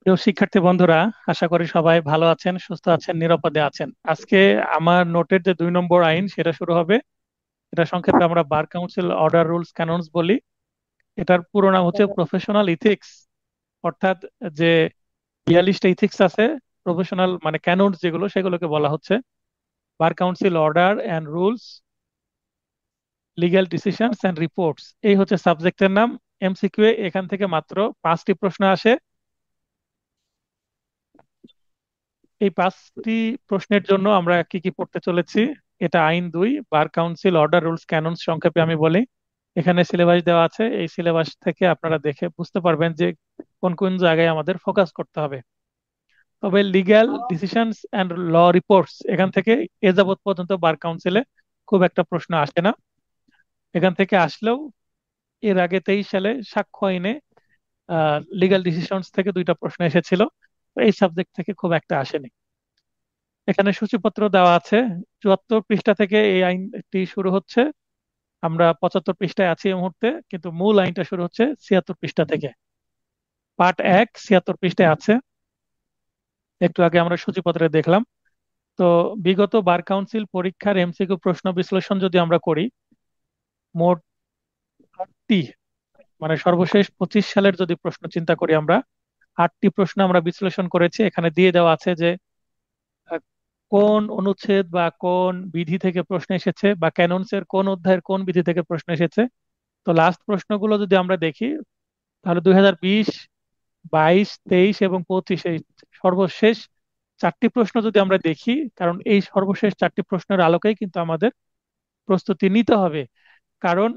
প্রিয় শিক্ষার্থী বন্ধুরা, আশা করি সবাই ভালো আছেন, সুস্থ আছেন, নিরাপদে আছেন। আজকে আমার নোটের যে 2 নম্বর আইন সেটা শুরু হবে। এটা সংক্ষেপে আমরা বার কাউন্সিল অর্ডার রুলস ক্যাননস বলি। এটার পুরো নাম হচ্ছে প্রফেশনাল ইথিক্স। অর্থাৎ যে 42টা ইথিক্স আছে, প্রফেশনাল মানে ক্যাননস যেগুলো, সেগুলোকে বলা হচ্ছে bar council order and rules, legal decisions and reports. এই হচ্ছে সাবজেক্টের নাম। এমসিকিউ এখান থেকে মাত্র 5টি প্রশ্ন আসে। এই 5টি প্রশ্নের জন্য আমরা কি কি পড়তে চলেছি। এটা আইন 2, বার কাউন্সিল অর্ডার রুলস ক্যাননস সংক্ষেপে আমি বলি। এখানে সিলেবাস দেওয়া আছে, এই সিলেবাস থেকে আপনারা দেখে বুঝতে পারবেন যে কোন কোন জায়গায় আমাদের ফোকাস করতে হবে। তবে legal decisions and law reports এখান থেকে এ যাবৎ পর্যন্ত বার কাউন্সিলে খুব একটা প্রশ্ন আসে না। এখান থেকে আসলেও এর আগে 23 সালে সাক্ষ্য আইনে লিগ্যাল ডিসিশনস থেকে 2টা প্রশ্ন এসেছিল। তো এই সাবজেক্ট থেকে খুব একটা আসেনি। এখানে সূচিপত্র দেওয়া আছে। 74 পৃষ্ঠা থেকে এই আইনটি শুরু হচ্ছে। আমরা 75 পৃষ্ঠায় আছি এই মুহূর্তে, কিন্তু মূল আইনটা শুরু হচ্ছে 76 পৃষ্ঠা থেকে। পার্ট 1 76 পৃষ্ঠায় আছে। একটু আগে আমরা সূচিপত্রে দেখলাম। তো বিগত বার কাউন্সিল পরীক্ষার এমসিকিউ প্রশ্ন বিশ্লেষণ যদি আমরা করি, মোট 8টি, মানে সর্বশেষ 25 সালের যদি প্রশ্ন চিন্তা করি আমরা, 8টি প্রশ্ন আমরা বিশ্লেষণ করেছি। এখানে দিয়ে দেওয়া আছে যে আহ, কোন অনুচ্ছেদ বা কোন বিধি থেকে প্রশ্ন এসেছে, বা ক্যাননসের কোন অধ্যায়ের কোন বিধি থেকে প্রশ্ন এসেছে। তো লাস্ট প্রশ্নগুলো যদি আমরা দেখি, তাহলে 2020, 22, 23 এবং 25, এই সর্বশেষ 4টি প্রশ্ন যদি আমরা দেখি, কারণ এই সর্বশেষ 4টি প্রশ্নের আলোকেই কিন্তু আমাদের প্রস্তুতি নিতে হবে। কারণ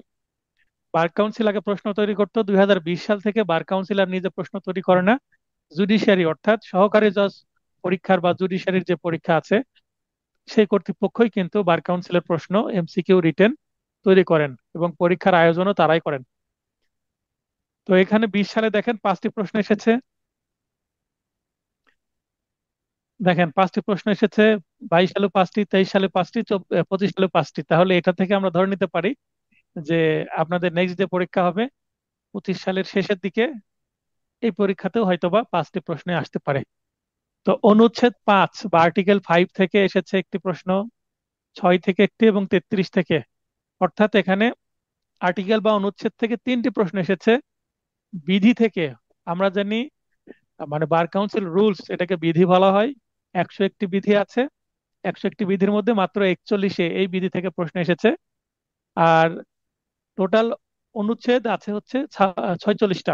বার কাউন্সিল আগে প্রশ্ন তৈরি করতো, 2020 সাল থেকে বার কাউন্সিল আর নিজে প্রশ্ন তৈরি করে না। জুডিশিয়ারি অর্থাৎ সহকারী জজ পরীক্ষার বা জুডিশিয়ারির যে পরীক্ষা আছে, সেই কর্তৃপক্ষই কিন্তু বার কাউন্সিলের প্রশ্ন, এমসিকিউ, রিটেন তৈরি করেন এবং পরীক্ষার আয়োজনও তারাই করেন। তো এখানে 20 সালে দেখেন 5টি প্রশ্ন এসেছে। দেখেন 5টি প্রশ্ন এসেছে। 22 সালে 5টি, 23 সালে 5টি, 25 সালে 5টি। তাহলে এটা থেকে আমরা ধরে নিতে পারি যে আপনাদের নেক্সট যে পরীক্ষা হবে 25 সালের শেষের দিকে, এই পরীক্ষাতেও হয়তোবা 5টি প্রশ্নে আসতে পারে। তো অনুচ্ছেদ 5 বা আর্টিকেল 5 থেকে এসেছে একটি প্রশ্ন, 6 থেকে একটি এবং 33 থেকে। অর্থাৎ এখানে আর্টিকেল বা অনুচ্ছেদ থেকে 3টি প্রশ্ন এসেছে। বিধি থেকে আমরা জানি, মানে বার কাউন্সিল রুলস এটাকে বিধি বলা হয়। 101টি বিধি আছে। 101টি বিধির মধ্যে মাত্র 41-এ এই বিধি থেকে প্রশ্ন এসেছে। আর টোটাল অনুচ্ছেদ আছে হচ্ছে 46টা।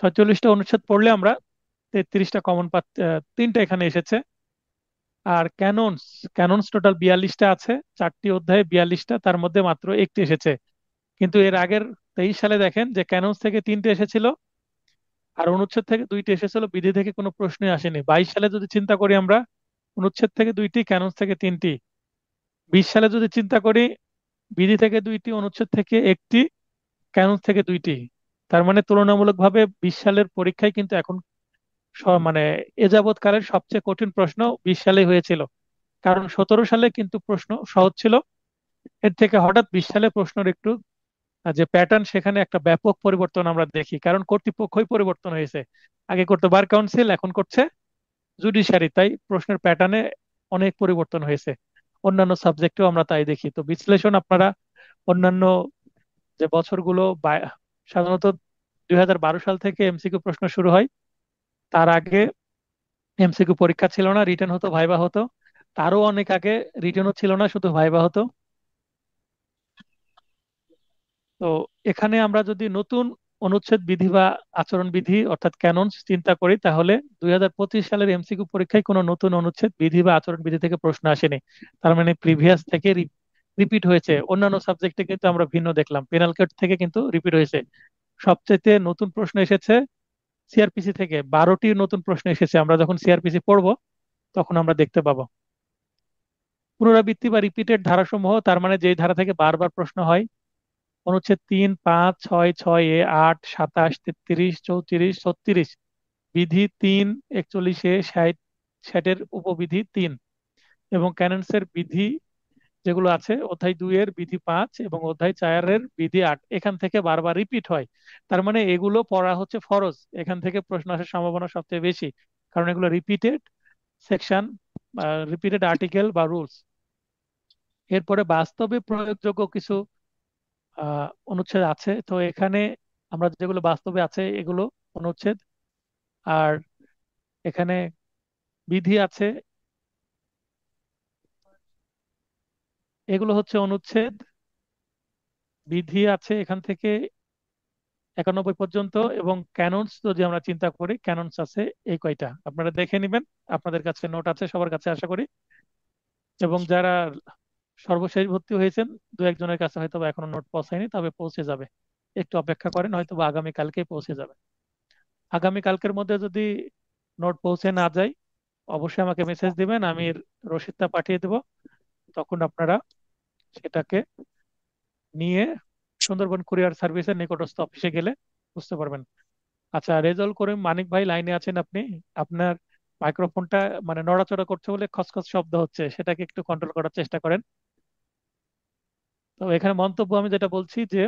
46টা অনুচ্ছেদ পড়লে আমরা 33টা কমন 3টা এখানে এসেছে। আর ক্যাননস, ক্যাননস টোটাল 42টা আছে। 4টি অধ্যায়ে 42টা, তার মধ্যে মাত্র একটি এসেছে। কিন্তু এর আগের 23 সালে দেখেন যে ক্যাননস থেকে 3টে এসেছিল, আর অনুচ্ছেদ থেকে 2টি এসেছিল, বিধি থেকে কোনো প্রশ্নই আসেনি। 22 সালে যদি চিন্তা করি আমরা, অনুচ্ছেদ থেকে 2টি, ক্যাননস থেকে 3টি। 20 সালে যদি চিন্তা করি, বিধি থেকে 2টি, অনুচ্ছেদ থেকে একটি, ক্যাননস থেকে 2টি। তার মানে তুলনামূলকভাবে 20 সালের পরীক্ষায় কিন্তু এখন মানে এ যাবৎকালের সবচেয়ে কঠিন প্রশ্ন 20 সালে হয়েছিল। কারণ 17 সালে কিন্তু প্রশ্ন সহজ ছিল। এর থেকে হঠাৎ 20 সালে প্রশ্নের একটু যে প্যাটার্ন, সেখানে একটা ব্যাপক পরিবর্তন আমরা দেখি, কারণ কর্তৃপক্ষই পরিবর্তন হয়েছে। আগে করতো বার কাউন্সিল, এখন করছে জুডিশিয়ারি, তাই প্রশ্নের প্যাটার্নে অনেক পরিবর্তন হয়েছে। অন্যান্য সাবজেক্টেও আমরা তাই দেখি। তো বিশ্লেষণ আপনারা অন্যান্য যে বছরগুলো সাধারণত 2012 সাল থেকে এমসিকিউ প্রশ্ন শুরু হয়। তার আগে এমসিকিউ পরীক্ষা ছিল না, রিটেন হতো, ভাইবা হতো। তারও অনেক আগে রিটেনও ছিল না, শুধু ভাইবা হতো। তো এখানে আমরা যদি নতুন অনুচ্ছেদ বিধি বা আচরণ বিধি অর্থাৎ ক্যাননস চিন্তা করি, তাহলে 2025 সালের এমসিকিউ পরীক্ষায় কোনো নতুন অনুচ্ছেদ বিধি বা আচরণ বিধি থেকে প্রশ্ন আসেনি। তার মানে প্রিভিয়াস থেকে রিপিট হয়েছে। অন্যান্য সাবজেক্টে কিন্তু আমরা ভিন্ন দেখলাম, পেনাল কোড থেকে কিন্তু রিপিট হয়েছে। সবচেয়ে নতুন প্রশ্ন এসেছে সিআরপিসি থেকে। 12টি নতুন প্রশ্ন এসেছে। আমরা যখন সিআরপিসি পড়বো তখন আমরা দেখতে পাবো। পুনরাবৃত্তি বা রিপিটেড ধারাসমূহ, তার মানে যেই ধারা থেকে বারবার প্রশ্ন হয়। অনুচ্ছেদ 3, 5, 6, 6A, 8, 27, 33, 34, 36, বিধি 3, 41A, 60, 60-এর উপবিধি 3, এবং ক্যাননসের বিধি যেগুলো আছে, অধ্যায় 2 এর বিধি 5 এবং অধ্যায় 4 এর বিধি 8 এখান থেকে বারবার রিপিট হয়। তার মানে এগুলো পড়া হচ্ছে ফরজ, এখান থেকে প্রশ্ন আসার সম্ভাবনা সবচেয়ে বেশি, কারণ এগুলো রিপিটেড সেকশন, রিপিটেড আর্টিকেল বা রুলস। এরপরে বাস্তবে প্রয়োগযোগ্য কিছু অনুচ্ছেদ আছে, তো এখানে আমরা যেগুলো বাস্তবে আছে এগুলো অনুচ্ছেদ। আর এখানে বিধি আছে, এগুলো হচ্ছে অনুচ্ছেদ। বিধি আছে এখান থেকে 91 পর্যন্ত, এবং ক্যাননস যদি আমরা চিন্তা করি, ক্যাননস আছে এই কয়টা, আপনারা দেখে নেবেন। আপনাদের কাছে নোট আছে সবার কাছে আশা করি। এবং যারা সর্বশেষ ভর্তি হয়েছেন, দু একজনের কাছে হয়তো বা এখনো নোট পৌঁছায়নি, তবে পৌঁছে যাবে। একটু অপেক্ষা করেন, হয়তো বা আগামী কালকেই পৌঁছে যাবে। আগামী কালকের মধ্যে যদি নোট পৌঁছে না যায়, অবশ্যই আমাকে মেসেজ দিবেন, আমি রসিদটা পাঠিয়ে দেব। তখন আপনারা সেটাকে নিয়ে সুন্দরবন কুরিয়ার সার্ভিসের নিকটস্থ অফিসে গেলে বুঝতে পারবেন। আচ্ছা, রেজল করিম মানিক ভাই, লাইনে আছেন আপনি? আপনার মাইক্রোফোনটা মানে নড়াচড়া করছে বলে খসখস শব্দ হচ্ছে, সেটাকে একটু কন্ট্রোল করার চেষ্টা করেন। তো এখানে মন্তব্য আমি যেটা বলছি যে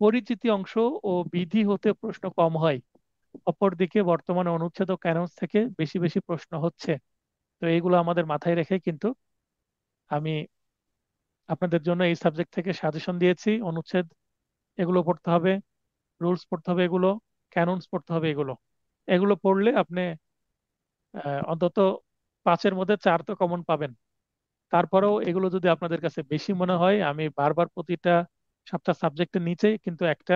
পরিচিতি অংশ ও বিধি হতে প্রশ্ন কম হয়, অপরদিকে বর্তমানে অনুচ্ছেদ ও ক্যানন্স থেকে বেশি বেশি প্রশ্ন হচ্ছে। তো এইগুলো আমাদের মাথায় রেখে কিন্তু আমি আপনাদের জন্য এই সাবজেক্ট থেকে সাজেশন দিয়েছি। অনুচ্ছেদ এগুলো পড়তে হবে, রুলস পড়তে হবে এগুলো, ক্যানন্স পড়তে হবে এগুলো। এগুলো পড়লে আপনি অন্তত 5-এর মধ্যে 4 তো কমন পাবেন। তারপরেও এগুলো যদি আপনাদের কাছে বেশি মনে হয়, আমি বারবার প্রতিটা 7টা সাবজেক্টের নিচে কিন্তু একটা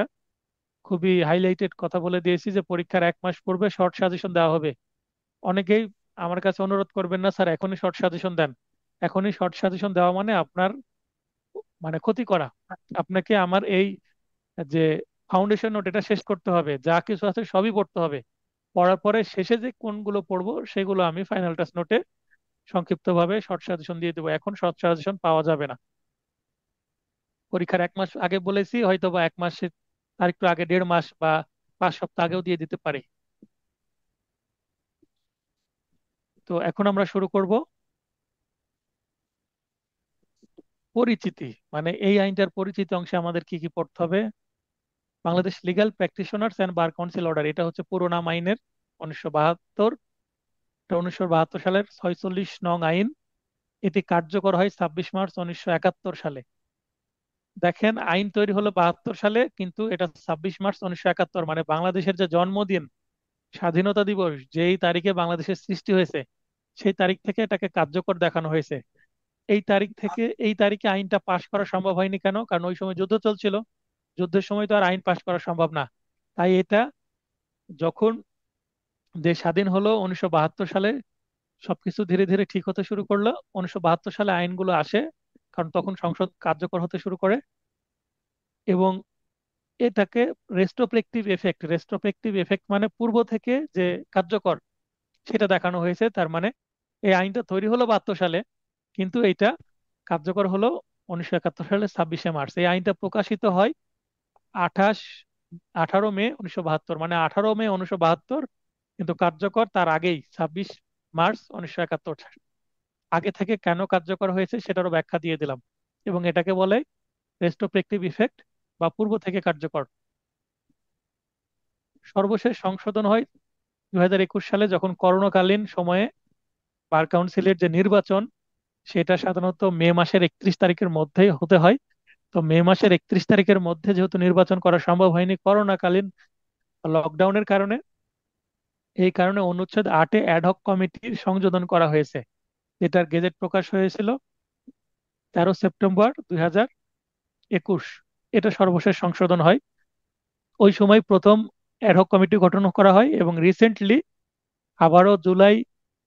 খুবই হাইলাইটেড কথা বলে দিয়েছি যে পরীক্ষার 1 মাস পূর্বে শর্ট সাজেশন দেওয়া হবে। অনেকেই আমার কাছে অনুরোধ করবেন, না স্যার এখনই শর্ট সাজেশন দেন। এখনই শর্ট সাজেশন দেওয়া মানে আপনার মানে ক্ষতি করা। আপনাকে আমার এই যে ফাউন্ডেশন নোট এটা শেষ করতে হবে, যা কিছু আছে সবই পড়তে হবে। পড়ার পরে শেষে যে কোনগুলো পড়বো সেগুলো আমি ফাইনাল টাচ নোটে সংক্ষিপ্তভাবে শর্ট সাজেশন দিয়ে দেবো। এখন শর্ট সাজেশন পাওয়া যাবে না। পরীক্ষার 1 মাস আগে বলেছি, হয়তো বা 1 মাসের আর একটু আগে, 1.5 মাস বা 5 সপ্তাহ আগেও দিয়ে দিতে পারি। তো এখন আমরা শুরু করব পরিচিতি, মানে এই আইনটার পরিচিতি অংশে আমাদের কি কি পড়তে হবে। Bangladesh legal practitioners and bar council order, এটা হচ্ছে পুরো নাম আইনের, 1972। এটা 1972 সালের 46 নং আইন। এটি কার্যকর হয় 26 মার্চ 1971 সালে। দেখেন, আইন তৈরি হলো 72 সালে, কিন্তু এটা 26 মার্চ 1971, মানে বাংলাদেশের যে জন্মদিন, স্বাধীনতা দিবস যেই তারিখে বাংলাদেশের সৃষ্টি হয়েছে, সেই তারিখ থেকে এটাকে কার্যকর দেখানো হয়েছে। এই তারিখ থেকে, এই তারিখে আইনটা পাশ করা সম্ভব হয়নি কেন? কারণ ওই সময় যুদ্ধ চলছিল। যুদ্ধের সময় তো আর আইন পাশ করা সম্ভব না। তাই এটা যখন দেশ স্বাধীন হলো 1972 সালে, সবকিছু ধীরে ধীরে ঠিক হতে শুরু করলো। 1972 সালে আইনগুলো আসে, কারণ তখন সংসদ কার্যকর হতে শুরু করে। এবং এটাকে রেস্ট্রোস্পেকটিভ এফেক্ট মানে পূর্ব থেকে যে কার্যকর, সেটা দেখানো হয়েছে। তার মানে এই আইনটা তৈরি হলো 72 সালে, কিন্তু এইটা কার্যকর হলো 1971 সালে 26শে মার্চ। এই আইনটা প্রকাশিত হয় আঠাশ 18 মে 1972, মানে 18 মে 1972, কিন্তু কার্যকর তার আগেই 26 মার্চ 1971। আগে থেকে কেন কার্যকর হয়েছে সেটারও ব্যাখ্যা দিয়ে দিলাম। এবং এটাকে বলে রেস্ট্রোস্পেকটিভ ইফেক্ট বা পূর্ব থেকে কার্যকর। সর্বশেষ সংশোধন হয় 2021 সালে, যখন করোনাকালীন সময়ে বার কাউন্সিলের যে নির্বাচন, সেটা সাধারণত মে মাসের 31 তারিখের মধ্যেই হতে হয়। তো মে মাসের 31 তারিখের মধ্যে যেহেতু নির্বাচন করা সম্ভব হয়নি করোনাকালীন লকডাউনের কারণে, এই কারণে অনুচ্ছেদ 8-এ অ্যাডহক কমিটির সংযোজন করা হয়েছে, যেটার গেজেট প্রকাশ হয়েছিল 13 সেপ্টেম্বর 2021। এটা সর্বশেষ সংশোধন হয়। ওই সময় প্রথম অ্যাডহক কমিটি গঠন করা হয়, এবং রিসেন্টলি আবারও জুলাই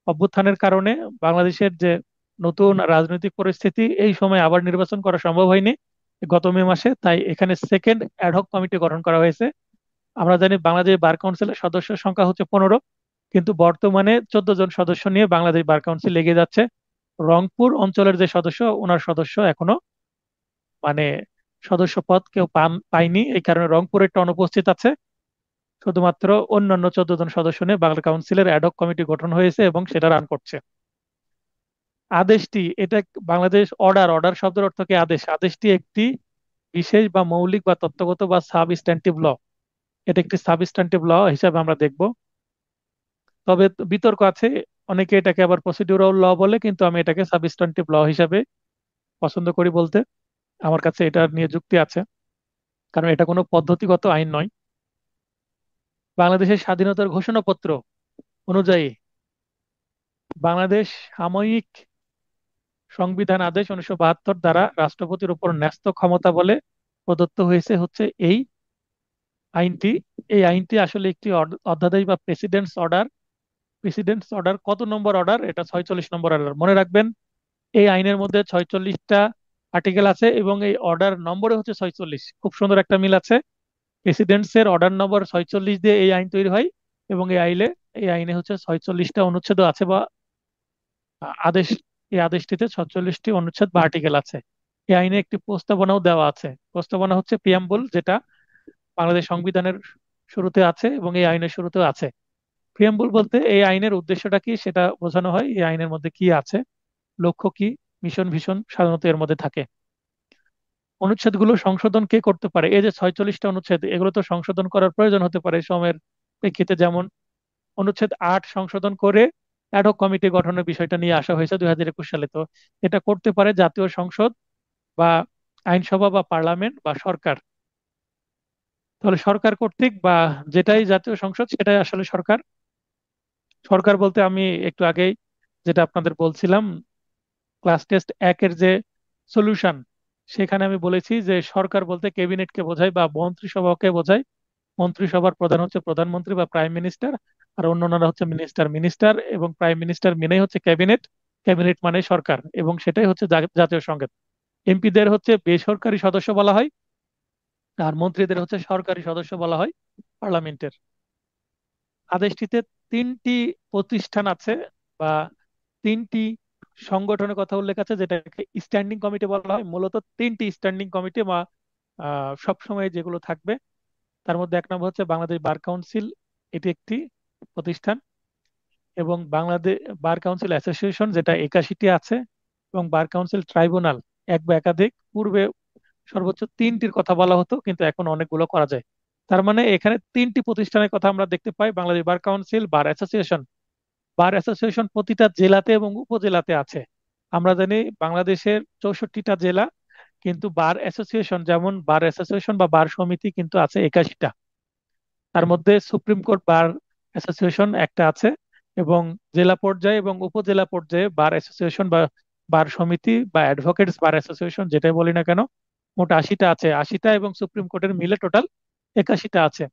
অভ্যুত্থানের কারণে বাংলাদেশের যে নতুন রাজনৈতিক পরিস্থিতি, এই সময় আবার নির্বাচন করা সম্ভব হয়নি গত মে মাসে। তাই এখানে সেকেন্ড অ্যাডহক কমিটি গঠন করা হয়েছে। আমরা জানি বাংলাদেশ বার কাউন্সিলের সদস্য সংখ্যা হচ্ছে 15, কিন্তু বর্তমানে 14 জন সদস্য নিয়ে বাংলাদেশ বার কাউন্সিল এগিয়ে যাচ্ছে। রংপুর অঞ্চলের যে সদস্য, ওনার সদস্য এখনো মানে সদস্য পদ কেউ পায়নি, এই কারণে রংপুর একটা অনুপস্থিত আছে। শুধুমাত্র অন্যান্য 14 জন সদস্য নিয়ে বাংলা কাউন্সিলের অ্যাডহক কমিটি গঠন হয়েছে এবং সেটা রান করছে। আদেশটি এটা বাংলাদেশ অর্ডার, অর্ডার শব্দের অর্থ কি আদেশ, আদেশটি একটি বিশেষ বা মৌলিক বা তত্ত্বগত বা সাবস্ট্যান্টিভ ল, এটা একটি সাবস্ট্যান্টিভ ল হিসাবে আমরা দেখব। তবে বিতর্ক আছে, অনেকে এটাকে আবার প্রসিডিউরাল ল বলে, কিন্তু আমি এটাকে সাবস্ট্যান্টিভ ল হিসাবে পছন্দ করি বলতে। আমার কাছে এটা নিয়ে যুক্তি আছে, কারণ এটা কোনো পদ্ধতিগত আইন নয়। বাংলাদেশের স্বাধীনতার ঘোষণাপত্র অনুযায়ী বাংলাদেশ সাময়িক সংবিধান আদেশ 1972 দ্বারা রাষ্ট্রপতির উপর ন্যস্ত ক্ষমতা বলে প্রদত্ত হয়েছে হচ্ছে এই আইনটি। এই আইনটি আসলে একটি অধ্যাদেশ বা প্রেসিডেন্টস অর্ডার। প্রেসিডেন্টস অর্ডার কত নম্বর অর্ডার? এটা 46 নম্বর অর্ডার, মনে রাখবেন। এই আইনের মধ্যে 46টা আর্টিকেল আছে এবং এই অর্ডার নম্বরে হচ্ছে 46, খুব সুন্দর একটা মিল আছে। প্রেসিডেন্টস এর অর্ডার নম্বর 46 দিয়ে এই আইন তৈরি হয়, এবং এই আইনে হচ্ছে 46টা অনুচ্ছেদ আছে বা আদেশ। এই আদেশটিতে 46টি অনুচ্ছেদ বা আর্টিকেল আছে। এই আইনে একটি প্রস্তাবনাও দেওয়া আছে। প্রস্তাবনা হচ্ছে প্রিয়াম্বল, যেটা বাংলাদেশ সংবিধানের শুরুতে আছে এবং এই আইনের শুরুতেও আছে। প্রিয়াম্বল বলতে এই আইনের উদ্দেশ্যটা কি সেটা বোঝানো হয়, এই আইনের মধ্যে কি আছে, লক্ষ্য কি, মিশন ভীষণ সাধারণত এর মধ্যে থাকে। অনুচ্ছেদগুলো সংশোধন কে করতে পারে? এই যে 46টা অনুচ্ছেদ, এগুলো তো সংশোধন করার প্রয়োজন হতে পারে সময়ের প্রেক্ষিতে। যেমন অনুচ্ছেদ 8 সংশোধন করে অ্যাডহক কমিটি গঠনের বিষয়টা নিয়ে আসা হয়েছে 2021 সালে। তো এটা করতে পারে জাতীয় সংসদ বা আইনসভা বা পার্লামেন্ট বা সরকার। তাহলে সরকার কর্তৃক বা যেটাই জাতীয় সংসদ সেটাই আসলে সরকার। সরকার বলতে আমি একটু আগেই যেটা আপনাদের বলছিলাম, ক্লাস টেস্ট 1-এর যে সলিউশন, সেখানে আমি বলেছি যে সরকার বলতে ক্যাবিনেটকে বোঝায় বা মন্ত্রিসভাকে বোঝায়। মন্ত্রিসভার প্রধান হচ্ছে প্রধানমন্ত্রী বা প্রাইম মিনিস্টার, আর অন্যান্যরা হচ্ছে মিনিস্টার। মিনিস্টার এবং প্রাইম মিনিস্টার মিলেই হচ্ছে ক্যাবিনেট। ক্যাবিনেট মানে সরকার, এবং সেটাই হচ্ছে জাতীয় সংসদ। এমপিদের হচ্ছে বেসরকারি সদস্য বলা হয়, আর মন্ত্রীদের হচ্ছে সরকারি সদস্য বলা হয় পার্লামেন্টের। আদেশটিতে 3টি প্রতিষ্ঠান আছে বা 3টি সংগঠনের কথা উল্লেখ আছে, যেটাকে স্ট্যান্ডিং কমিটি বলা হয়। মূলত 3টি স্ট্যান্ডিং কমিটি বা সবসময় যেগুলো থাকবে, তার মধ্যে 1 নম্বর হচ্ছে বাংলাদেশ বার কাউন্সিল, এটি একটি প্রতিষ্ঠান। এবং বাংলাদেশ বার কাউন্সিল অ্যাসোসিয়েশন, যেটা 81টি আছে। এবং বার কাউন্সিল ট্রাইব্যুনাল, এক বা একাধিক। পূর্বে সর্বোচ্চ 3টির কথা বলা হতো, কিন্তু এখন অনেকগুলো করা যায়। তার মানে এখানে 3টি প্রতিষ্ঠানের কথা আমরা দেখতে পাই: Bangladesh bar council, bar association. Bar association প্রতিটা জেলাতে এবং উপজেলাতে আছে। আমরা জানি বাংলাদেশের 64টা জেলা, কিন্তু বার অ্যাসোসিয়েশন, যেমন বার অ্যাসোসিয়েশন বা বার সমিতি কিন্তু আছে 81টা। তার মধ্যে সুপ্রিম কোর্ট বার অ্যাসোসিয়েশন একটা আছে, এবং জেলা পর্যায়ে এবং উপজেলা পর্যায়ে বার অ্যাসোসিয়েশন বা বার সমিতি বা অ্যাডভোকেটস বার অ্যাসোসিয়েশন, যেটাই বলি না কেন, মোট 80টা আছে। 80টা এবং সুপ্রিম কোর্টের মিলে টোটাল 81টা আছে।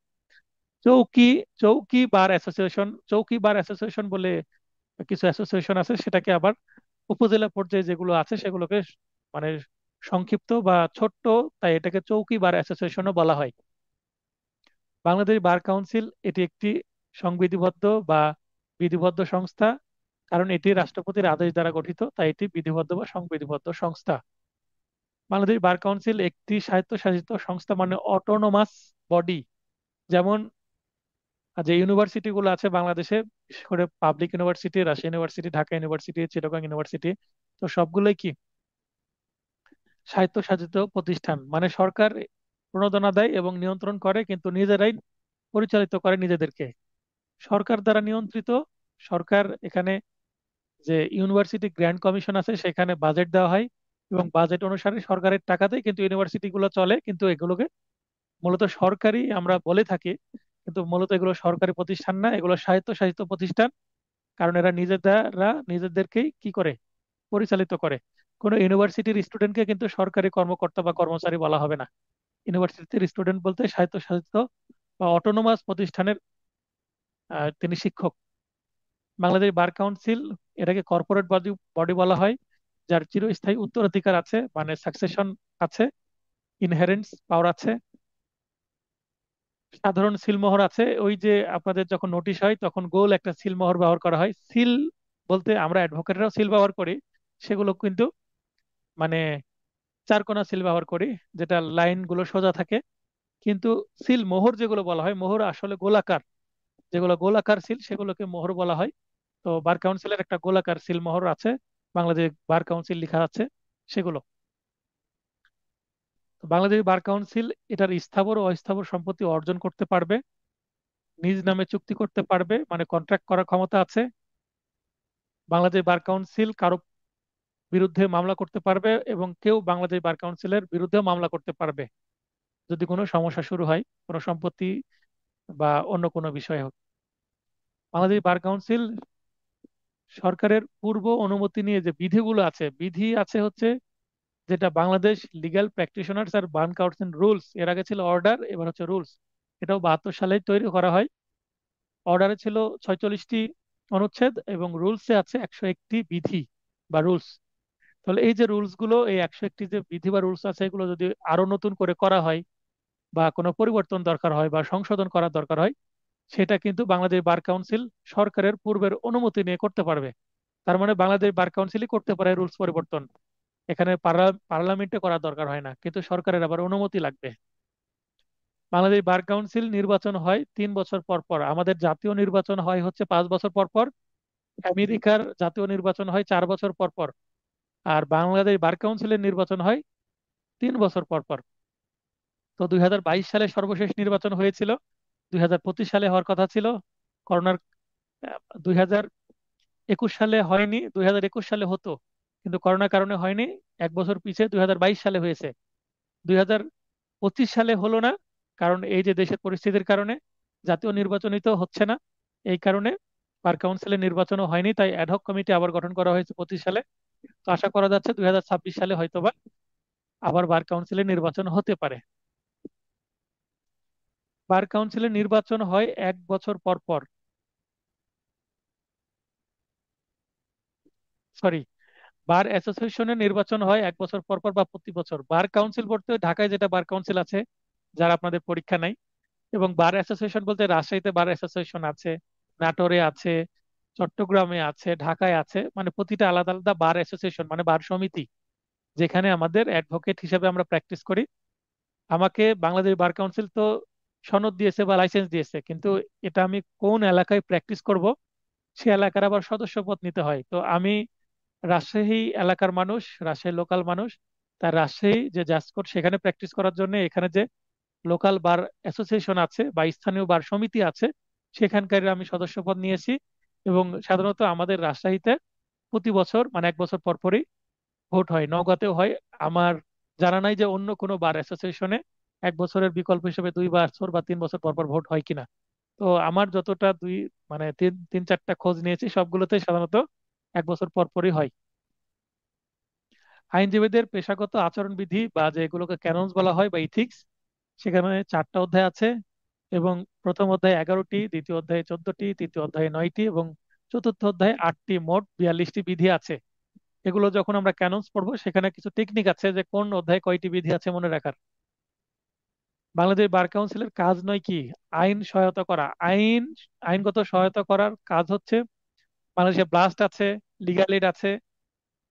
চৌকি চৌকি বার অ্যাসোসিয়েশন, চৌকি বার অ্যাসোসিয়েশন বলে কিছু অ্যাসোসিয়েশন আছে, সেটাকে আবার উপজেলা পর্যায়ে যেগুলো আছে সেগুলোকে মানে সংক্ষিপ্ত বা ছোট্ট, তাই এটাকে চৌকি বার অ্যাসোসিয়েশনও বলা হয়। বাংলাদেশ বার কাউন্সিল এটি একটি সংবিধিবদ্ধ বা বিধিবদ্ধ সংস্থা, কারণ এটি রাষ্ট্রপতির আদেশ দ্বারা গঠিত, তাই এটি বিধিবদ্ধ বা সংবিধিবদ্ধ সংস্থা। বাংলাদেশ বার কাউন্সিল একটি স্বায়ত্তশাসিত সংস্থা, মানে অটোনোমাস বডি। যেমন যে ইউনিভার্সিটি গুলো আছে বাংলাদেশে, বিশেষ করে public university, Rajshahi university, Dhaka university, Chittagong university, তো সবগুলোই কি স্বায়ত্তশাসিত প্রতিষ্ঠান। মানে সরকার প্রণোদনা দেয় এবং নিয়ন্ত্রণ করে, কিন্তু নিজেরাই পরিচালিত করে নিজেদেরকে, সরকার দ্বারা নিয়ন্ত্রিত। সরকার এখানে যে ইউনিভার্সিটি গ্র্যান্ট কমিশন আছে, সেখানে বাজেট দেওয়া হয়, এবং বাজেট অনুসারে সরকারের টাকাতেই কিন্তু ইউনিভার্সিটি গুলো চলে, কিন্তু এগুলোকে মূলত সরকারি আমরা বলে থাকি, কিন্তু মূলত এগুলো সরকারি প্রতিষ্ঠান না, এগুলো স্বায়ত্তশাসিত প্রতিষ্ঠান। কারণ এরা নিজেদেরকেই কি করে, পরিচালিত করে। কোনো ইউনিভার্সিটির স্টুডেন্টকে কিন্তু সরকারি কর্মকর্তা বা কর্মচারী বলা হবে না। ইউনিভার্সিটির স্টুডেন্ট বলতে স্বায়ত্তশাসিত বা অটোনোমাস প্রতিষ্ঠানের তিনি শিক্ষক। বাংলাদেশ বার কাউন্সিল, এটাকে কর্পোরেট বডি বডি বলা হয়, যার চিরস্থায়ী উত্তরাধিকার আছে, মানে সাকসেশন আছে, ইনহেরেন্স পাওয়ার আছে, সাধারণ সিলমোহর আছে। ওই যে আপনাদের যখন নোটিশ হয় তখন গোল একটা সিলমোহর ব্যবহার করা হয়। সিল বলতে আমরা অ্যাডভোকেটরাও সিল ব্যবহার করি, সেগুলো কিন্তু মানে চারকোনা সিল ব্যবহার করি, যেটা লাইন গুলো সোজা থাকে। কিন্তু সিল মোহর যেগুলো বলা হয়, মোহর আসলে গোলাকার, যেগুলো গোলাকার সিল সেগুলোকে মোহর বলা হয়। তো বার কাউন্সিলের একটা গোলাকার সিল মোহর আছে, বাংলাদেশ বার কাউন্সিল লেখা আছে সেগুলো। তো বাংলাদেশ বার কাউন্সিল এটার স্থাবর ও অস্থাবর সম্পত্তি অর্জন করতে পারবে, নিজ নামে চুক্তি করতে পারবে মানে কন্ট্রাক্ট করার ক্ষমতা আছে। বাংলাদেশ বার কাউন্সিল কারো বিরুদ্ধে মামলা করতে পারবে এবং কেউ বাংলাদেশ বার কাউন্সিলের বিরুদ্ধেও মামলা করতে পারবে যদি কোনো সমস্যা শুরু হয়, কোনো সম্পত্তি বা অন্য কোনো বিষয় হোক। বাংলাদেশ বার কাউন্সিল সরকারের পূর্ব অনুমতি নিয়ে যে বিধিগুলো আছে, বিধি আছে হচ্ছে যেটা বাংলাদেশ লিগ্যাল প্র্যাকটিশনার্স আর বার কাউন্সিল রুলস, এর আগে ছিল অর্ডার, এবার হচ্ছে রুলস। এটাও 72 সালে তৈরি করা হয়। অর্ডারে ছিল 46টি অনুচ্ছেদ এবং রুলসে আছে 101টি বিধি বা রুলস। তাহলে এই যে রুলস গুলো, এই 101টি যে বিধি বা রুলস আছে, এগুলো যদি আরো নতুন করে করা হয় বা কোনো পরিবর্তন দরকার হয় বা সংশোধন করার দরকার হয়, সেটা কিন্তু বাংলাদেশ বার কাউন্সিল সরকারের পূর্বের অনুমতি নিয়ে করতে পারবে। তার মানে বাংলাদেশ বার কাউন্সিলই করতে পারে রুলস পরিবর্তন, এখানে পার্লামেন্টে করার দরকার হয় না, কিন্তু সরকারের আবার অনুমতি লাগবে। বাংলাদেশ বার কাউন্সিল নির্বাচন হয় 3 বছর পর পর, আমাদের জাতীয় নির্বাচন হয় হচ্ছে 5 বছর পর পর, আমেরিকার জাতীয় নির্বাচন হয় 4 বছর পর পর, আর বাংলাদেশ বার কাউন্সিলের নির্বাচন হয় 3 বছর পর পর। তো 2022 সালে সর্বশেষ নির্বাচন হয়েছিল, 2025 সালে হওয়ার কথা ছিল। করোনার 2021 সালে হয়নি, 2021 সালে হতো কিন্তু করোনার কারণে হয়নি। 1 বছর পিছিয়ে 2022 সালে হয়েছে। 2025 সালে হলো না, কারণ এই যে দেশের পরিস্থিতির কারণে জাতীয় নির্বাচনই তো হচ্ছে না, এই কারণে বার কাউন্সিলের নির্বাচনও হয়নি। তাই অ্যাডহক কমিটি আবার গঠন করা হয়েছে 25 সালে। তো আশা করা যাচ্ছে 2026 সালে হয়তোবা আবার বার কাউন্সিলের নির্বাচন হতে পারে। বার কাউন্সিলের নির্বাচন হয় 1 বছর পর পর, সরি, বার অ্যাসোসিয়েশনের নির্বাচন হয় 1 বছর পর পর বা প্রতি বছর। বার কাউন্সিল বলতে ঢাকায় যেটা বার কাউন্সিল আছে, যারা আপনাদের পরীক্ষা নাই, এবং বার অ্যাসোসিয়েশন বলতে রাজশাহীতে বার অ্যাসোসিয়েশন আছে, নাটোরে আছে, চট্টগ্রামে আছে, ঢাকায় আছে, মানে প্রতিটা আলাদা আলাদা বার অ্যাসোসিয়েশন মানে বার সমিতি, যেখানে আমাদের অ্যাডভোকেট হিসেবে আমরা প্র্যাকটিস করি। আমাকে বাংলাদেশ বার কাউন্সিল তো সনদ দিয়েছে বা লাইসেন্স দিয়েছে, কিন্তু এটা আমি কোন এলাকায় প্র্যাকটিস করব সে এলাকার আবার সদস্যপদ নিতে হয়। তো আমি রাজশাহী এলাকার মানুষ, রাজশাহী লোকাল মানুষ, তার রাজশাহী যে জাজ কোর্ট সেখানে প্র্যাকটিস করার জন্য এখানে যে লোকাল বার অ্যাসোসিয়েশন আছে বা স্থানীয় বার সমিতি আছে, সেখানকার আমি সদস্যপদ নিয়েছি। এবং সাধারণত আমাদের রাজশাহীতে প্রতি বছর মানে 1 বছর পর পরই ভোট হয়, নওগাঁতেও হয়। আমার জানা নাই যে অন্য কোনো বার অ্যাসোসিয়েশনে 1 বছরের বিকল্প হিসেবে 2 বছর বা 3 বছর পর পর ভোট হয় কিনা। তো আমার যতটা মানে তিন তিন চারটা খোঁজ নিয়েছি, সবগুলোতে সাধারণত 1 বছর পর পরই হয়। আইনজীবীদের পেশাগত আচরণবিধি বা যেগুলোকে ক্যাননস বলা হয় বা ইথিক্স, সেখানে 4টা অধ্যায় আছে। এবং প্রথম অধ্যায়ে 11টি, দ্বিতীয় অধ্যায়ে 14টি, তৃতীয় অধ্যায়ে 9টি এবং চতুর্থ অধ্যায়ে 8টি, মোট 42টি বিধি আছে। এগুলো যখন আমরা ক্যাননস পড়বো সেখানে কিছু টেকনিক আছে যে কোন অধ্যায়ে কয়টি বিধি আছে মনে রাখার। বাংলাদেশ বার কাউন্সিলের কাজ নয় কি? আইন সহায়তা করা। আইনগত সহায়তা করার কাজ হচ্ছে, বাংলাদেশে ব্লাস্ট আছে, লিগ্যাল এইড আছে,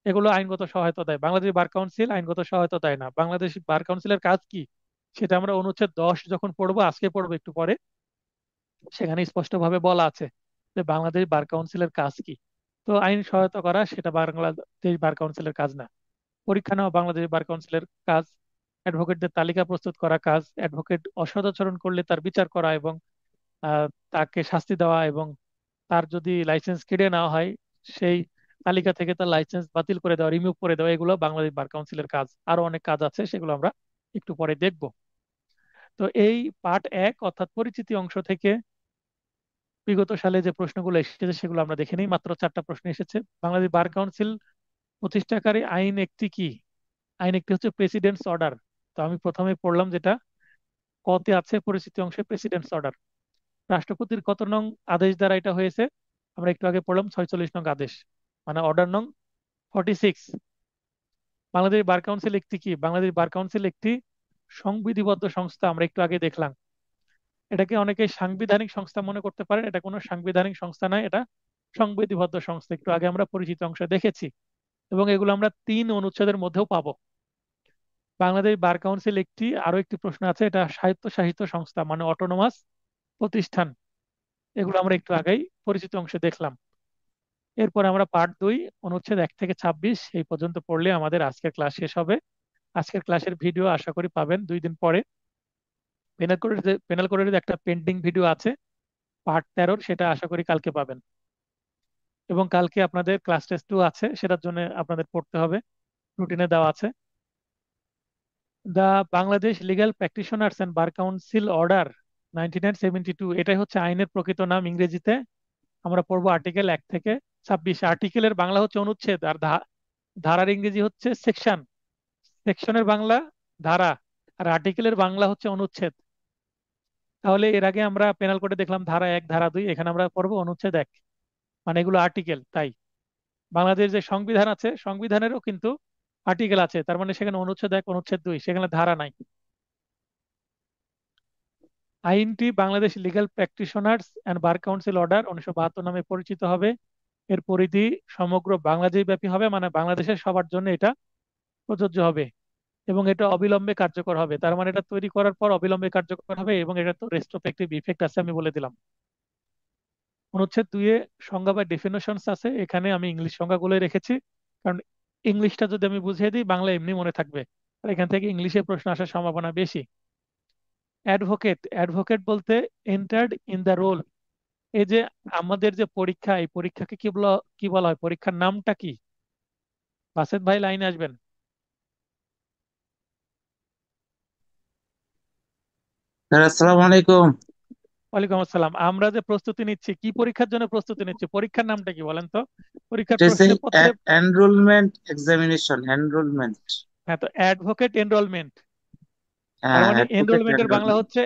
এগুলো আইনগত সহায়তা দেয়। বাংলাদেশ বার কাউন্সিল আইনগত সহায়তা দেয় না। বাংলাদেশ বার কাউন্সিলের কাজ কি সেটা আমরা অনুচ্ছেদ 10 যখন পড়বো, আজকে পড়বো একটু পরে, সেখানে স্পষ্টভাবে বলা আছে যে বাংলাদেশ বার কাউন্সিলের কাজ কি। তো আইন সহায়তা করা সেটা বাংলাদেশ বার কাউন্সিলের কাজ না। পরীক্ষা নেওয়া বাংলাদেশ বার কাউন্সিলের কাজ। অ্যাডভোকেটদের তালিকা প্রস্তুত করা কাজ। অ্যাডভোকেট অসদাচরণ করলে তার বিচার করা এবং আহ, তাকে শাস্তি দেওয়া, এবং তার যদি লাইসেন্স কেড়ে নেওয়া হয় সেই তালিকা থেকে তার লাইসেন্স বাতিল করে দেওয়া, রিমুভ করে দেওয়া, এগুলো বাংলাদেশ বার কাউন্সিলের কাজ। আরো অনেক কাজ আছে, সেগুলো আমরা একটু পরে দেখব। তো এই পার্ট 1 অর্থাৎ পরিচিতি অংশ থেকে বিগত সালে যে প্রশ্নগুলো এসেছে সেগুলো আমরা দেখে নিই। মাত্র 4টা প্রশ্ন এসেছে। বাংলাদেশ বার কাউন্সিল প্রতিষ্ঠাকারী আইন একটি কি? আইন একটি হচ্ছে প্রেসিডেন্টস অর্ডার। তো আমি প্রথমে পড়লাম যেটা কতে আছে পরিচিতি অংশে, প্রেসিডেন্টস অর্ডার। রাষ্ট্রপতির কত নং আদেশ দ্বারা এটা হয়েছে? আমরা একটু আগে পড়লাম 46 নং আদেশ, মানে অর্ডার নং 46। বাংলাদেশ বার কাউন্সিল একটি কি? বাংলাদেশ বার কাউন্সিল একটি সংবিধিবদ্ধ সংস্থা, আমরা একটু আগে দেখলাম। এটাকে অনেকে সাংবিধানিক সংস্থা মনে করতে পারেন, এটা কোনো সাংবিধানিক সংস্থা নয়, এটা সংবিধিবদ্ধ সংস্থা। একটু আগে আমরা পরিচিত অংশ দেখেছি, এবং এগুলো আমরা 3 অনুচ্ছেদের মধ্যেও পাবো। বাংলাদেশ বার কাউন্সিল একটি, আরো একটি প্রশ্ন আছে, এটা স্বায়ত্তশাসিত সংস্থা মানে অটোনোমাস প্রতিষ্ঠান। এগুলো আমরা একটু আগেই পরিচিত অংশে দেখলাম। এরপর আমরা পার্ট 2 অনুচ্ছেদ 1 থেকে 26 এই পর্যন্ত পড়লে আমাদের আজকের ক্লাস শেষ হবে। আজকের ক্লাসের ভিডিও আশা করি পাবেন 2 দিন পরে। পেনাল কোডের যে একটা পেন্ডিং ভিডিও আছে পার্ট 13, সেটা আশা করি কালকে পাবেন। এবং কালকে আপনাদের ক্লাস টেস্ট 2 আছে, সেটার জন্য আপনাদের পড়তে হবে, রুটিনে দেওয়া আছে। The Bangladesh legal practitioners and bar council order 1972, এটাই হচ্ছে আইনের প্রকৃত নাম ইংরেজিতে। আমরা পড়বো আর্টিকেল 1 থেকে 26। আর্টিকেলের বাংলা হচ্ছে অনুচ্ছেদ, আর ধারার ইংরেজি হচ্ছে সেকশন। সেকশনের বাংলা ধারা, আর আর্টিকেলের বাংলা হচ্ছে অনুচ্ছেদ। তাহলে এর আগে আমরা পেনাল কোডে দেখলাম ধারা 1, ধারা 2, এখানে আমরা পড়বো অনুচ্ছেদ 1, মানে এগুলো আর্টিকেল। তাই বাংলাদেশ যে সংবিধান আছে, সংবিধানেরও কিন্তু আর্টিকেল আছে, তার মানে সেখানে অনুচ্ছেদ 1, অনুচ্ছেদ 2, সেখানে ধারা নাই। আইনটি Bangladesh legal practitioners and bar council order 1972 নামে পরিচিত হবে। এর পরিধি সমগ্র বাংলাদেশ ব্যাপী হবে, মানে বাংলাদেশের সবার জন্য এটা প্রযোজ্য হবে। এবং এটা অবিলম্বে কার্যকর হবে, তার মানে এটা তৈরি করার পর অবিলম্বে কার্যকর হবে। এবং এটা তো রেস্ট্রোস্পেক্টিভ ইফেক্ট আছে, আমি বলে দিলাম। অনুচ্ছেদ 2 সংজ্ঞা বা ডেফিনেশনস আছে, এখানে আমি ইংলিশ সংজ্ঞাগুলোই রেখেছি, কারণ ইংলিশটা যদি আমি বুঝিয়ে দিই বাংলা এমনি মনে থাকবে, আর এখান থেকে ইংলিশে প্রশ্ন আসার সম্ভাবনা বেশি। অ্যাডভোকেট, অ্যাডভোকেট বলতে এন্টার্ড ইন দ্য রোল। এই যে আমাদের যে পরীক্ষা, এই পরীক্ষাকে কি বলা হয়, পরীক্ষার নামটা কি? বাসেদ ভাই লাইনে আসবেন। স্যার আসসালামু আলাইকুম। ওয়ালাইকুম আসসালাম। আমরা যে প্রস্তুতি নিচ্ছি, কি পরীক্ষার জন্য প্রস্তুতি নিচ্ছি, পরীক্ষার নামটা কি বলেন তো? পরীক্ষার এটা হচ্ছে প্রশ্নপত্রে। Enrolment examination, enrolment. হ্যাঁ, তো অ্যাডভোকেট এনরোলমেন্ট, তার হ্যাঁ, মানে অ্যাডভোকেট এনরোলমেন্টের বাংলা এনরোলমেন্ট। হচ্ছে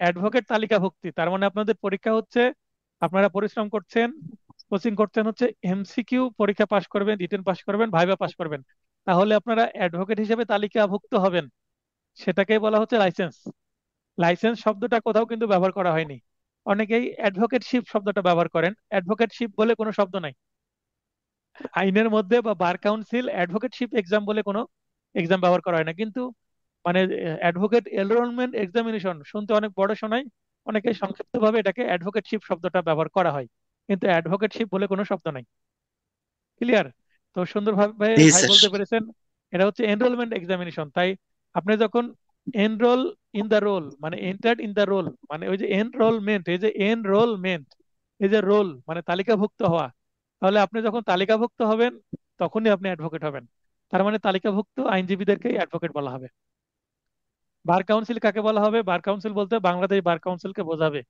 অ্যাডভোকেট তালিকাভুক্তি। তার মানে আপনাদের পরীক্ষা হচ্ছে, আপনারা পরিশ্রম করছেন, কোচিং করছেন হচ্ছে এমসিকিউ পরীক্ষা পাশ করবেন, রিটেন পাশ করবেন, ভাইভা পাশ করবেন, তাহলে আপনারা অ্যাডভোকেট হিসেবে তালিকাভুক্ত হবেন। সেটাকেই বলা হচ্ছে লাইসেন্স। লাইসেন্স শব্দটা কোথাও কিন্তু ব্যবহার করা হয়নি। অনেকেই অ্যাডভোকেটশিপ শব্দটা ব্যবহার করেন, অ্যাডভোকেটশিপ বলে কোনো শব্দ নাই আইনের মধ্যে, বা বার কাউন্সিল অ্যাডভোকেটশিপ এক্সাম বলে কোনো এক্সাম ব্যবহার করা হয় না। কিন্তু মানে অ্যাডভোকেট এনরোলমেন্ট এক্সামিনেশন শুনতে অনেক বড় শোনায়, অনেকে সংক্ষিপ্ত ভাবে এটাকে অ্যাডভোকেটশিপ শব্দটা ব্যবহার করা হয়, কিন্তু অ্যাডভোকেটশিপ বলে কোনো শব্দ নাই। ক্লিয়ার? তো সুন্দরভাবে জি ভাই স্যার। বলতে পেরেছেন। এটা হচ্ছে এনরোলমেন্ট এক্সামিনেশন। তাই আপনি যখন এনরোল ইন দা রোল, মানে এন্টার্ড ইন দা রোল, মানে ওই যে এনরোলমেন্ট, এই যে এনরোলমেন্ট, এই যে রোল মানে তালিকাভুক্ত হওয়া, তাহলে আপনি যখন তালিকাভুক্ত হবেন তখনই আপনি অ্যাডভোকেট হবেন। তার মানে তালিকাভুক্ত আইনজীবীদেরকেই অ্যাডভোকেট বলা হবে। বার কাউন্সিল কাকে বলা হবে? বার কাউন্সিল বলতে বাংলাদেশ বার কাউন্সিলকে বোঝাবে।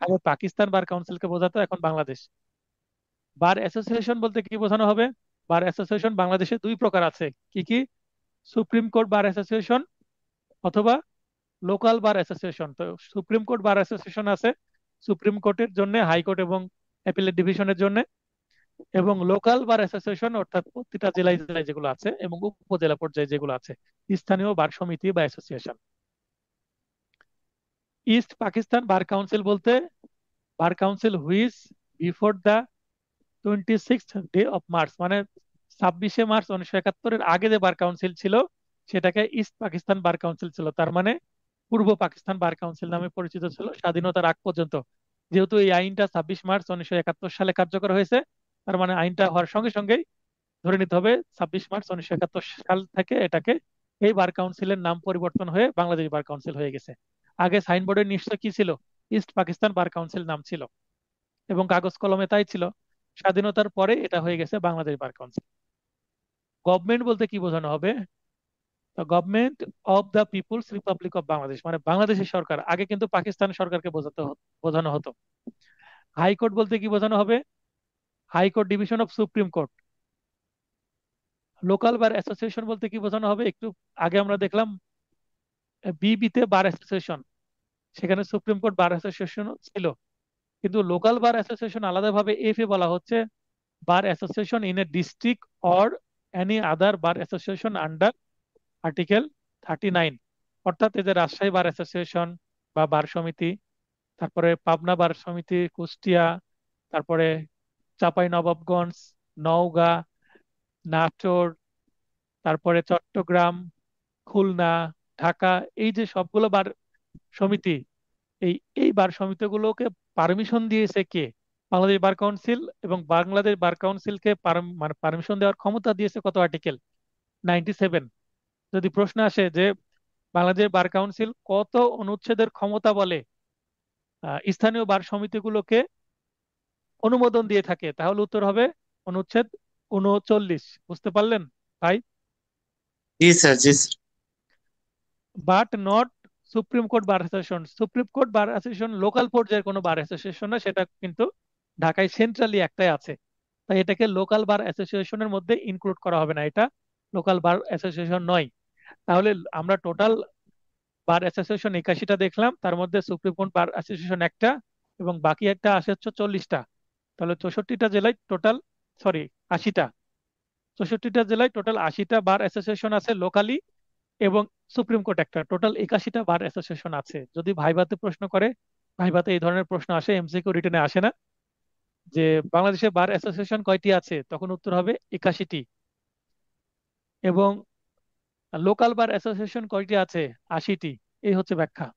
আগে পাকিস্তান বার কাউন্সিলকে বোঝাতো, এখন বাংলাদেশ। বার অ্যাসোসিয়েশন বলতে কি বোঝানো হবে? বার অ্যাসোসিয়েশন বাংলাদেশে 2 প্রকার আছে। কি কি? সুপ্রিম কোর্ট বার অ্যাসোসিয়েশন অথবা লোকাল বার অ্যাসোসিয়েশন। তো সুপ্রিম কোর্ট বার অ্যাসোসিয়েশন আছে সুপ্রিম কোর্টের জন্য, হাইকোর্ট এবং অ্যাপিলেট ডিভিশনের জন্য। এবং লোকাল বার অ্যাসোসিয়েশন অর্থাৎ প্রতিটা জেলায় জেলায় যেগুলো আছে এবং উপজেলা পর্যায়ে যেগুলো আছে, স্থানীয় বার সমিতি বা association. East Pakistan bar council বলতে bar council which before the 26th day of March, মানে 26শে মার্চ 1971-এর আগে যে বার কাউন্সিল ছিল সেটাকে ইস্ট পাকিস্তান বার কাউন্সিল ছিল। তার মানে পূর্ব পাকিস্তান বার কাউন্সিল নামে পরিচিত ছিল স্বাধীনতার আগ পর্যন্ত। যেহেতু এই আইনটা 26 মার্চ 1971 সালে কার্যকর হয়েছে, তার মানে আইনটা হওয়ার সঙ্গে সঙ্গেই ধরে নিতে হবে 26 মার্চ 1971 সাল থেকে এটাকে, এই বার কাউন্সিলের নাম পরিবর্তন হয়ে বাংলাদেশ বার কাউন্সিল হয়ে গেছে। আগে সাইনবোর্ডের নিশ্চয় কি ছিল? ইস্ট পাকিস্তান বার কাউন্সিল নাম ছিল, এবং কাগজ কলমে তাই ছিল। স্বাধীনতার পরে এটা হয়ে গেছে বাংলাদেশ বার কাউন্সিল। গভর্নমেন্ট বলতে কি বোঝানো হবে? Government of the people's republic of Bangladesh, মানে বাংলাদেশের সরকার। আগে কিন্তু পাকিস্তান সরকারকে বোঝানো হতো। হাইকোর্ট বলতে কি বোঝানো হবে? High court division of supreme court. Local bar association বলতে কি বোঝানো হবে? একটু আগে আমরা দেখলাম বিবিতে বার অ্যাসোসিয়েশন, সেখানে সুপ্রিম কোর্ট বার অ্যাসোসিয়েশন ছিল, কিন্তু লোকাল বার অ্যাসোসিয়েশন আলাদাভাবে এফ এ বলা হচ্ছে bar association in a district or any other bar association under article 39। অর্থাৎ এই যে রাজশাহী বার অ্যাসোসিয়েশন বা বার সমিতি, তারপরে পাবনা বার সমিতি, কুষ্টিয়া, তারপরে চাঁপাই নবাবগঞ্জ, নওগাঁ, নাটোর, তারপরে চট্টগ্রাম, খুলনা, ঢাকা, এই যে সবগুলো বার সমিতি, এই এই বার সমিতিগুলোকে পারমিশন দিয়েছে কে? বাংলাদেশ বার কাউন্সিল এবং বাংলাদেশ বার কাউন্সিলকে মানে পারমিশন দেওয়ার ক্ষমতা দিয়েছে কত আর্টিকেল? 97। যদি প্রশ্ন আসে যে বাংলাদেশ বার কাউন্সিল কত অনুচ্ছেদের ক্ষমতা বলে স্থানীয় বার সমিতিগুলোকে অনুমোদন দিয়ে থাকে, তাহলে উত্তর হবে অনুচ্ছেদ 39। বুঝতে পারলেন ভাই? জি স্যার, জি sir. But not supreme court bar association. Supreme court bar association local পর্যায়ের কোনো বার অ্যাসোসিয়েশন না, সেটা কিন্তু ঢাকায় সেন্ট্রালি একটাই আছে। তাই এটাকে লোকাল বার অ্যাসোসিয়েশনের মধ্যে ইনক্লুড করা হবে না, এটা লোকাল বার অ্যাসোসিয়েশন নয়। তাহলে আমরা টোটাল বার অ্যাসোসিয়েশন 81টা দেখলাম, তার মধ্যে সুপ্রিম কোর্ট বার অ্যাসোসিয়েশন একটা এবং বাকি একটা আসে হচ্ছে 40টা। তাহলে 64টা জেলায় টোটাল, সরি, 80টা, 64টা জেলায় টোটাল 80টা বার অ্যাসোসিয়েশন আছে লোকালি, এবং সুপ্রিম কোর্ট একটা, টোটাল 81টা বার অ্যাসোসিয়েশন আছে। যদি ভাইভাতে প্রশ্ন করে, ভাইভাতে এই ধরনের প্রশ্ন আসে, এমসিকিউ রিটেনে আসে না, যে বাংলাদেশে বার অ্যাসোসিয়েশন কয়টি আছে, তখন উত্তর হবে 81টি। এবং লোকাল বার অ্যাসোসিয়েশন কয়টি আছে? 80টি। এই হচ্ছে ব্যাখ্যা।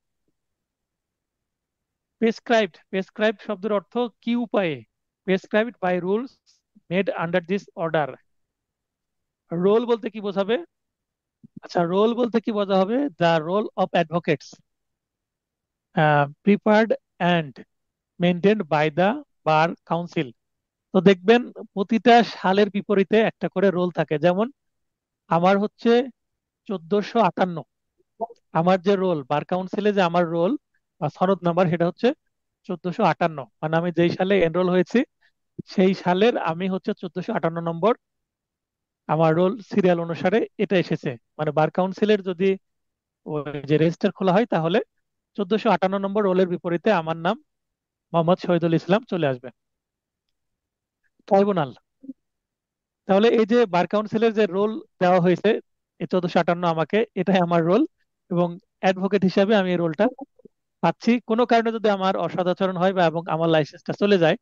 প্রেসক্রাইবড শব্দের অর্থ কি উপায়ে? Prescribed by rules made under this order. Roll বলতে কি বোঝাবে? আচ্ছা, রোল বলতে কি বোঝা হবে? The roll of advocates prepared and maintained by the bar council. তো দেখবেন প্রতিটা সালের বিপরীতে একটা করে রোল থাকে। যেমন আমার হচ্ছে 1458, আমার যে রোল বার কাউন্সিলে, যে আমার রোল বা সনদ নাম্বার, সেটা হচ্ছে 1458। মানে আমি যেই সালে এনরোল হয়েছি সেই সালের আমি হচ্ছে 1458 নম্বর, আমার রোল সিরিয়াল অনুসারে এটা এসেছে। মানে বার কাউন্সিলের যদি ওই যে রেজিস্টার খোলা হয়, তাহলে 1458 নম্বর রোলের বিপরীতে আমার নাম মোহাম্মদ শহীদুল ইসলাম চলে আসবে। ট্রাইব্যুনাল, তাহলে এই যে বার কাউন্সিলের যে রোল দেওয়া হয়েছে, এই 1458 আমাকে, এটাই আমার রোল, এবং অ্যাডভোকেট হিসাবে আমি এই রোলটা পাচ্ছি। কোনো কারণে যদি আমার অসদাচরণ হয় বা এবং আমার লাইসেন্সটা চলে যায়,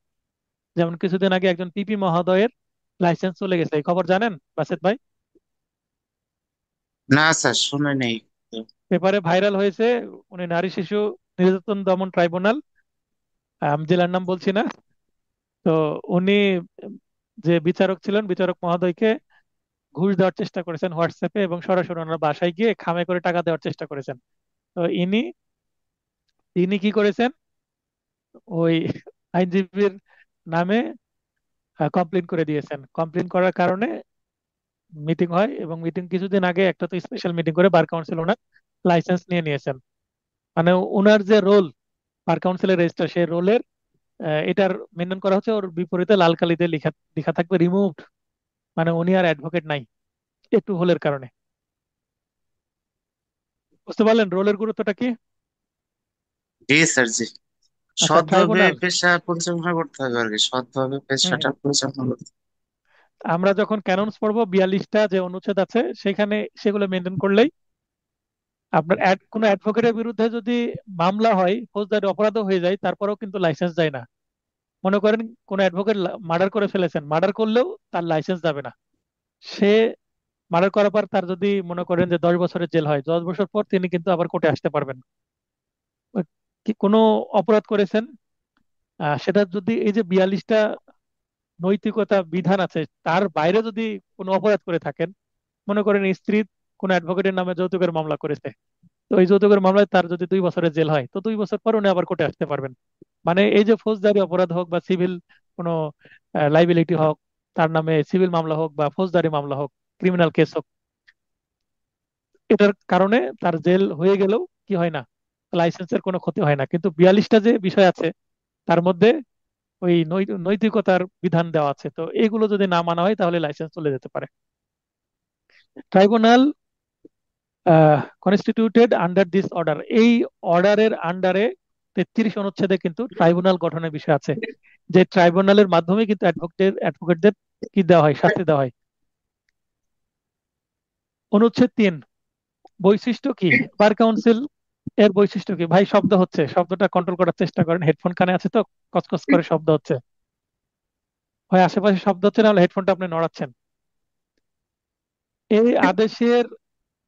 যেমন কিছুদিন আগে একজন পিপি মহোদয়ের লাইসেন্স চলে গেছে, এই খবর জানেন বাসেত ভাই? না স্যার, শুনে নেই। পেপারে ভাইরাল হয়েছে। উনি নারী শিশু নির্যাতন দমন ট্রাইব্যুনাল, আমি জেলার নাম বলছি না, তো উনি যে বিচারক ছিলেন, বিচারক মহোদয়কে ঘুষ দেওয়ার চেষ্টা করেছেন হোয়াটসঅ্যাপে, এবং সরাসরি ওনার বাসায় গিয়ে খামে করে টাকা দেওয়ার চেষ্টা করেছেন। তো ইনি তিনি কি করেছেন, ওই আইনজীবীর নামে কমপ্লেন করে দিয়েছেন। কমপ্লেন করার কারণে মিটিং হয়, এবং মিটিং কিছুদিন আগে একটা তো স্পেশাল মিটিং করে বার কাউন্সিল ওনার লাইসেন্স নিয়ে নিয়েছেন। মানে ওনার যে রোল বার কাউন্সিলের রেজিস্টার, সেই রোলের এটার মেনটেন করা হচ্ছে, ওর বিপরীতে লাল কালিতে লেখা লেখা থাকবে রিমুভড। মানে উনি আর অ্যাডভোকেট নাই, একটু ভুলের কারণে। বুঝতে পারলেন রোলের গুরুত্বটা কি? জি স্যার, জি। আচ্ছা, সৎভাবে ট্রাইব্যুনাল। পেশা পরিচালনা করতে হবে আর কি, সৎভাবে হুম পেশাটা হুম। পরিচালনা করতে আমরা যখন ক্যাননস পড়বো, 42টা যে অনুচ্ছেদ আছে সেখানে, সেগুলো মেনটেন করলেই আপনার কোনো অ্যাডভোকেটের বিরুদ্ধে যদি মামলা হয়, ফৌজদারি অপরাধও হয়ে যায়, তারপরেও কিন্তু লাইসেন্স যায় না। মনে করেন কোন অ্যাডভোকেট মার্ডার করে ফেলেছেন, মার্ডার করলেও তার লাইসেন্স যাবে না। সে মার্ডার করার পর তার যদি মনে করেন যে 10 বছরের জেল হয়, 10 বছর পর তিনি কিন্তু আবার কোর্টে আসতে পারবেন। কি কোনো অপরাধ করেছেন, সেটা যদি এই যে 42টা নৈতিকতা বিধান আছে তার বাইরে যদি কোনো অপরাধ করে থাকেন, মনে করেন স্ত্রী কোন অ্যাডভোকেটের নামে যৌতুকের মামলা করেছে, তো এই যৌতুকের মামলায় তার যদি 2 বছরের জেল হয়, তো 2 বছর পর উনি আবার কোর্টে আসতে পারবেন। মানে এই যে ফৌজদারি অপরাধ হোক বা সিভিল কোনো লাইবিলিটি হোক, তার নামে সিভিল মামলা হোক বা ফৌজদারি মামলা হোক, ক্রিমিনাল কেস হোক, এটার কারণে তার জেল হয়ে গেলেও কি হয় না, লাইসেন্সের কোনো ক্ষতি হয় না। কিন্তু 42টা যে বিষয় আছে তার মধ্যে ওই নৈতিকতার বিধান দেওয়া আছে, তো এগুলো যদি না মানা হয় তাহলে লাইসেন্স চলে যেতে পারে। Tribunal constituted under this order, এই অর্ডারের আন্ডারে 33 অনুচ্ছেদে কিন্তু ট্রাইব্যুনাল গঠনের বিষয় আছে, যে ট্রাইব্যুনালের মাধ্যমে কিন্তু অ্যাডভোকেটদের কি দেওয়া হয়, শাস্তি দেওয়া হয়। অনুচ্ছেদ 3, বৈশিষ্ট্য কি? বার কাউন্সিল এর বৈশিষ্ট্য কি? ভাই শব্দ হচ্ছে, শব্দটা কন্ট্রোল করার চেষ্টা করেন, হেডফোন কানে আছে তো, কচকচ করে শব্দ হচ্ছে। হয় আশেপাশে শব্দ হচ্ছে, নাহলে হেডফোনটা আপনি নড়াচ্ছেন। এই আদেশের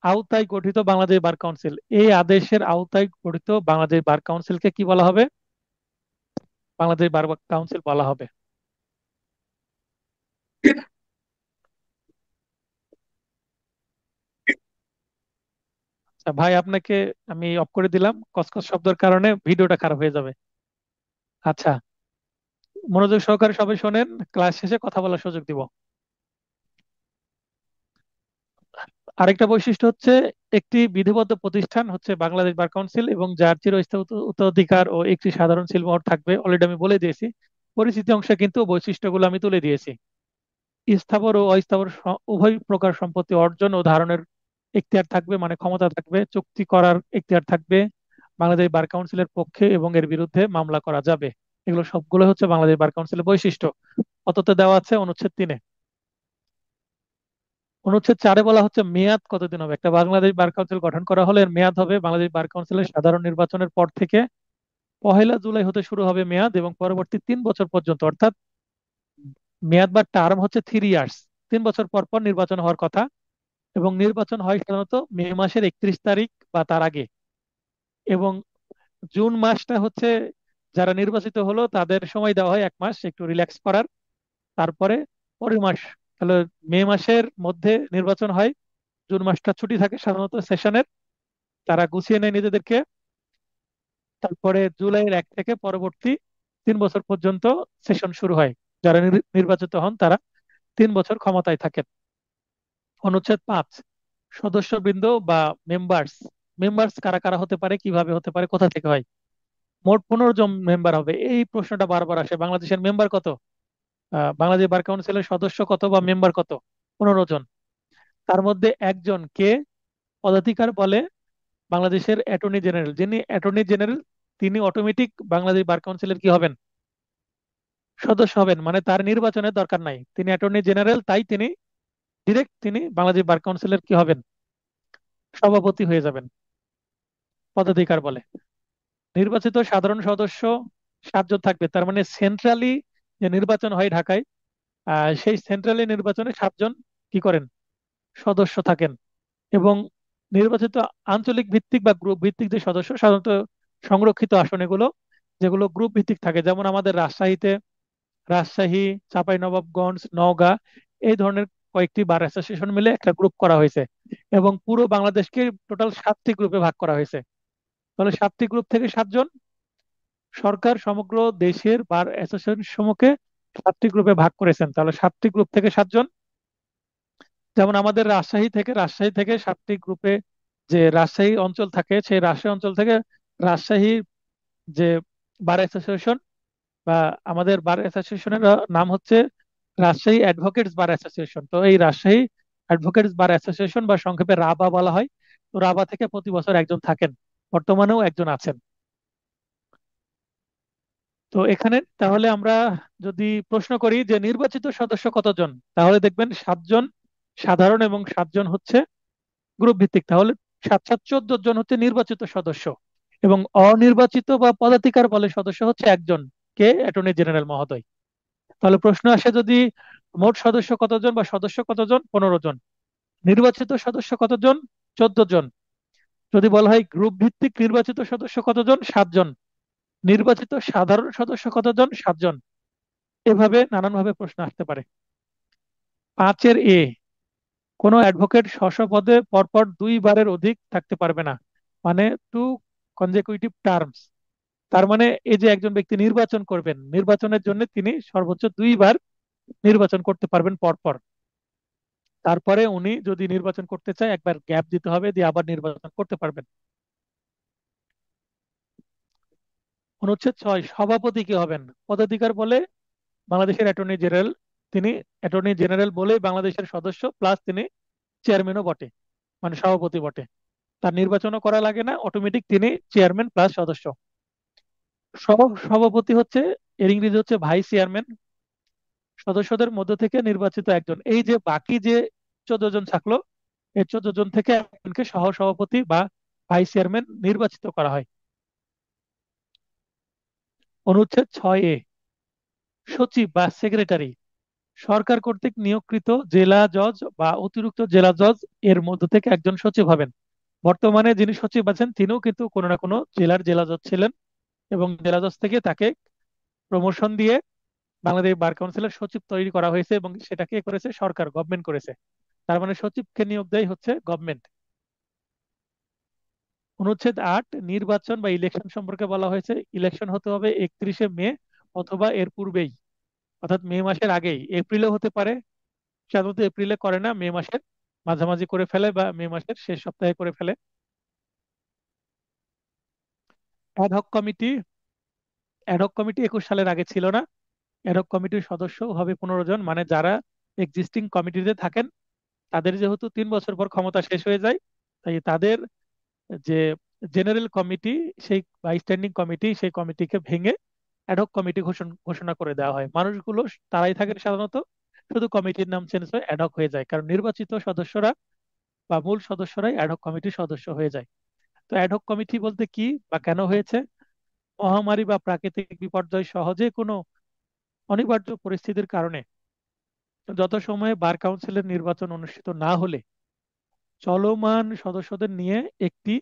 আওতায় গঠিত বাংলাদেশ বার কাউন্সিল, এই আদেশের আওতায় গঠিত বাংলাদেশ বার কাউন্সিলকে কি বলা হবে? বাংলাদেশ বার কাউন্সিল বলা হবে। আচ্ছা ভাই, আপনাকে আমি অফ করে দিলাম, কসকস শব্দের কারণে ভিডিওটা খারাপ হয়ে যাবে। আচ্ছা, মনোযোগ সহকারে সবাই শোনেন, ক্লাস শেষে কথা বলার সুযোগ দিব। আরেকটা বৈশিষ্ট্য হচ্ছে, একটি বিধিবদ্ধ প্রতিষ্ঠান হচ্ছে বাংলাদেশ বার কাউন্সিল, এবং যার চিরস্থায়ী উত্তরাধিকার ও একটি সাধারণ সিলমোহর থাকবে। অলরেডি আমি বলে দিয়েছি। পরিচিতি অংশে কিন্তু বৈশিষ্ট্যগুলো আমি তুলে দিয়েছি। স্থাবর ও অস্থাবর উভয় প্রকার সম্পত্তি অর্জন ও ধারণের এখতিয়ার থাকবে, মানে ক্ষমতা থাকবে। চুক্তি করার এখতিয়ার থাকবে। বাংলাদেশ বার কাউন্সিলের পক্ষে এবং এর বিরুদ্ধে মামলা করা যাবে। এগুলো সবগুলো হচ্ছে বাংলাদেশ বার কাউন্সিলের বৈশিষ্ট্য। অততে দেওয়া আছে অনুচ্ছেদ 3-এ। অনুচ্ছেদ 4-এ বলা হচ্ছে মেয়াদ কতদিন হবে। একটা বাংলাদেশ বার কাউন্সিল গঠন করা হলে এর মেয়াদ হবে, বাংলাদেশ বার কাউন্সিলের সাধারণ নির্বাচনের পর থেকে 1লা জুলাই হতে শুরু হবে মেয়াদ, এবং পরবর্তী 3 বছর পর্যন্ত। অর্থাৎ মেয়াদ বা টার্ম হচ্ছে 3 ইয়ার্স। 3 বছর পর পর নির্বাচন হওয়ার কথা। এবং নির্বাচন হয় সাধারণত মে মাসের 31 তারিখ বা তার আগে। এবং জুন মাসটা হচ্ছে যারা নির্বাচিত হলো তাদের সময় দেওয়া হয় 1 মাস একটু রিল্যাক্স করার। তারপরে পরের মাস, তাহলে মে মাসের মধ্যে নির্বাচন হয়। জুন মাসটা ছুটি থাকে সাধারণত সেশনের, তারা গুছিয়ে নেয় নিজেদেরকে। তারপরে জুলাইয়ের 1 থেকে পরবর্তী 3 বছর পর্যন্ত সেশন শুরু হয়। যারা নির্বাচিত হন তারা 3 বছর ক্ষমতায় থাকেন। অনুচ্ছেদ 5, সদস্যবৃন্দ বা মেম্বার্স। মেম্বার্স কারা কারা হতে পারে, কিভাবে হতে পারে, কোথা থেকে হয়? মোট 15 জন মেম্বার হবে। এই প্রশ্নটা বারবার আসে, বাংলাদেশের মেম্বার কত? বাংলাদেশ বার কাউন্সিলের সদস্য কত বা মেম্বার কত? 15 জন। তার মধ্যে একজন কে পদাধিকার বলে বাংলাদেশের অ্যাটর্নি জেনারেল। যিনি অ্যাটর্নি জেনারেল তিনি অটোমেটিক বাংলাদেশ বার কাউন্সিলের কি হবেন? সদস্য হবেন, মানে তার নির্বাচনের দরকার নাই। তিনি অ্যাটর্নি জেনারেল, তাই তিনি ডিরেক্ট তিনি বাংলাদেশ বার কাউন্সিলের কি হবেন? সভাপতি হয়ে যাবেন। পদাধিকার বলে। নির্বাচিত সাধারণ সদস্য 7 জন থাকবে। তার মানে সেন্ট্রালি যে নির্বাচন হয় ঢাকায়, সেই সেন্ট্রালি নির্বাচনে 7 জন কি করেন? সদস্য থাকেন। এবং নির্বাচিত আঞ্চলিক ভিত্তিক বা গ্রুপ ভিত্তিক যে সদস্য, সাধারণত সংরক্ষিত আসন এগুলো, যেগুলো গ্রুপ ভিত্তিক থাকে, যেমন আমাদের রাজশাহীতে রাজশাহী, চাঁপাইনবাবগঞ্জ, নওগাঁ, এই ধরনের কয়েকটি বার অ্যাসোসিয়েশন মিলে একটা গ্রুপ করা হয়েছে। এবং পুরো বাংলাদেশকে টোটাল 7টি গ্রুপে ভাগ করা হয়েছে। তাহলে 7টি গ্রুপ থেকে 7 জন। সরকার সমগ্র দেশের বার অ্যাসোসিয়েশন সমূহকে 7টি গ্রুপে ভাগ করেছেন, তাহলে 7টি গ্রুপ থেকে 7 জন। যেমন আমাদের রাজশাহী থেকে 7টি গ্রুপে, যে রাজশাহী অঞ্চল থাকে, সেই রাজশাহী অঞ্চল থেকে রাজশাহী যে বার অ্যাসোসিয়েশন বা আমাদের বার অ্যাসোসিয়েশনের নাম হচ্ছে রাজশাহী অ্যাডভোকেটস বার অ্যাসোসিয়েশন। তো এই রাজশাহী অ্যাডভোকেটস বার অ্যাসোসিয়েশন বা সংক্ষেপে রাবা বলা হয়। তো রাবা থেকে প্রতি বছর একজন থাকেন, বর্তমানেও একজন আছেন। তো এখানে তাহলে আমরা যদি প্রশ্ন করি যে নির্বাচিত সদস্য কতজন, তাহলে দেখবেন 7 জন সাধারণ এবং 7 জন হচ্ছে গ্রুপ ভিত্তিক। তাহলে 7 7 14 জন হচ্ছে নির্বাচিত সদস্য। এবং অনির্বাচিত বা পদাধিকার বলে সদস্য হচ্ছে একজন, কে অ্যাটর্নি জেনারেল মহোদয়। তাহলে প্রশ্ন আসে যদি মোট সদস্য কতজন বা সদস্য কতজন? 15 জন। নির্বাচিত সদস্য কতজন? 14 জন। যদি বলা হয় গ্রুপ ভিত্তিক নির্বাচিত সদস্য কতজন? 7 জন। নির্বাচিত সাধারণ সদস্য কতজন? 7 জন। এভাবে নানানভাবে প্রশ্ন আসতে পারে। 5-এ, কোনো অ্যাডভোকেট স্ব পদে পরপর 2বারের অধিক থাকতে পারবে না, মানে 2 কনজিকিউটিভ টার্মস। তার মানে এই যে একজন ব্যক্তি নির্বাচন করবেন, নির্বাচনের জন্য তিনি সর্বোচ্চ 2বার নির্বাচন করতে পারবেন পরপর। তারপরে উনি যদি নির্বাচন করতে চায় একবার গ্যাপ দিতে হবে, দিয়ে আবার নির্বাচন করতে পারবেন। অনুচ্ছেদ 6, সভাপতি কি হবেন? পদাধিকার বলে বাংলাদেশের অ্যাটর্নি জেনারেল। তিনি অ্যাটর্নি জেনারেল বলে বাংলাদেশের সদস্য, প্লাস তিনি চেয়ারম্যানও বটে, মানে সভাপতি বটে। তার নির্বাচনও করা লাগে না, অটোমেটিক তিনি চেয়ারম্যান প্লাস সদস্য। সভাপতি হচ্ছে, এর ইংরেজি হচ্ছে ভাইস চেয়ারম্যান। সদস্যদের মধ্য থেকে নির্বাচিত একজন। এই যে বাকি যে 14 জন থাকলো, এই 14 জন থেকে একজনকে সহ সভাপতি বা ভাইস চেয়ারম্যান নির্বাচিত করা হয়। অনুচ্ছেদ 6-এ, সচিব বা সেক্রেটারি সরকার কর্তৃক নিয়োগকৃত জেলা জজ বা অতিরিক্ত জেলা জজ এর মধ্য থেকে একজন সচিব হবেন। বর্তমানে যিনি সচিব আছেন তিনিও কিন্তু কোনো না কোনো জেলার জেলা জজ ছিলেন, এবং জেলা জজ থেকে তাকে প্রমোশন দিয়ে বাংলাদেশ বার কাউন্সিলের সচিব তৈরি করা হয়েছে, এবং সেটা কে করেছে? সরকার, গভর্নমেন্ট করেছে। তার মানে সচিবকে নিয়োগ দেয় হচ্ছে গভর্নমেন্ট। অনুচ্ছেদ 8, নির্বাচন বা ইলেকশন সম্পর্কে বলা হয়েছে ইলেকশন হতে হবে 31শে মে অথবা এর পূর্বেই, অর্থাৎ মে মাসের আগেই। এপ্রিলেও হতে পারে, সাধারণত এপ্রিলে করে না, মে মাসের মাঝামাঝি করে ফেলে বা মে মাসের শেষ সপ্তাহে করে ফেলে। অ্যাডহক কমিটি, অ্যাডহক কমিটি 21 সালের আগে ছিল না। অ্যাডহক কমিটির সদস্য হবে 15 জন, মানে যারা এক্সিস্টিং কমিটিতে থাকেন তাদের যেহেতু 3 বছর পর ক্ষমতা শেষ হয়ে যায়, তাই তাদের যে জেনারেল কমিটি, সেই বা স্ট্যান্ডিং কমিটি, সেই কমিটিকে ভেঙে অ্যাডহক কমিটি ঘোষণা করে দেওয়া হয়। মানুষগুলো তারাই থাকেন সাধারণত, শুধু কমিটির নাম চেঞ্জ হয়ে অ্যাডহক হয়ে যায়, কারণ নির্বাচিত সদস্যরা বা মূল সদস্যরাই অ্যাডহক কমিটির সদস্য হয়ে যায়। তো অ্যাডহক কমিটি বলতে কি বা কেন হয়েছে? মহামারী বা প্রাকৃতিক বিপর্যয় সহ যে কোনো অনিবার্য পরিস্থিতির কারণে যত সময়ে বার কাউন্সিলের নির্বাচন অনুষ্ঠিত না হলে চলমান সদস্যদের নিয়ে একটি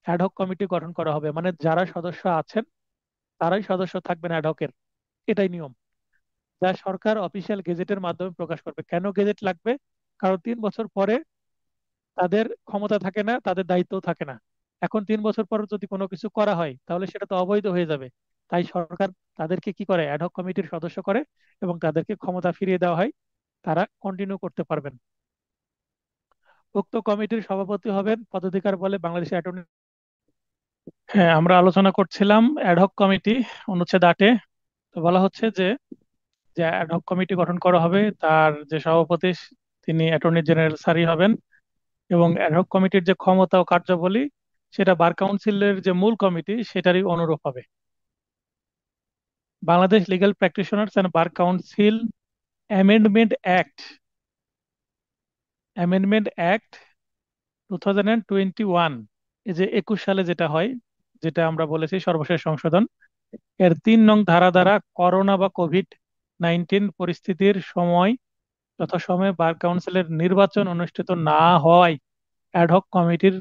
অ্যাডহক কমিটি গঠন করা হবে, মানে যারা সদস্য আছেন তারাই সদস্য থাকবেন অ্যাডহকের। এটাই নিয়ম, যা সরকার অফিসিয়াল গেজেটের মাধ্যমে প্রকাশ করবে। কেন গেজেট লাগবে? কারণ 3 বছর পরে তাদের ক্ষমতা থাকে না, তাদের দায়িত্বও থাকে না। এখন 3 বছর পর যদি কোনো কিছু করা হয় তাহলে সেটা তো অবৈধ হয়ে যাবে। তাই সরকার তাদেরকে কি করে? অ্যাডহক কমিটির সদস্য করে এবং তাদেরকে ক্ষমতা ফিরিয়ে দেওয়া হয়, তারা কন্টিনিউ করতে পারবেন। উক্ত কমিটির সভাপতি হবেন পদাধিকার বলে বাংলাদেশ অ্যাটর্নি। হ্যাঁ, আমরা আলোচনা করছিলাম অ্যাডহক কমিটি, অনুচ্ছেদ 8-এ। তো বলা হচ্ছে যে যে অ্যাডহক কমিটি গঠন করা হবে, তার যে সভাপতি তিনি অ্যাটর্নি জেনারেল স্যারই হবেন, এবং অ্যাডহক কমিটির যে ক্ষমতা ও কার্যাবলী সেটা বার কাউন্সিলের যে মূল কমিটি সেটারই অনুরূপ হবে। Bangladesh legal practitioners and bar council amendment act, amendment act 2021, এই যে 21 সালে যেটা হয়, যেটা আমরা বলেছি সর্বশেষ সংশোধন, এর 3 নং ধারা দ্বারা করোনা বা কোভিড-19 পরিস্থিতির সময় যথাসময়ে বার কাউন্সিলের নির্বাচন অনুষ্ঠিত না হওয়ায় অ্যাডহক কমিটির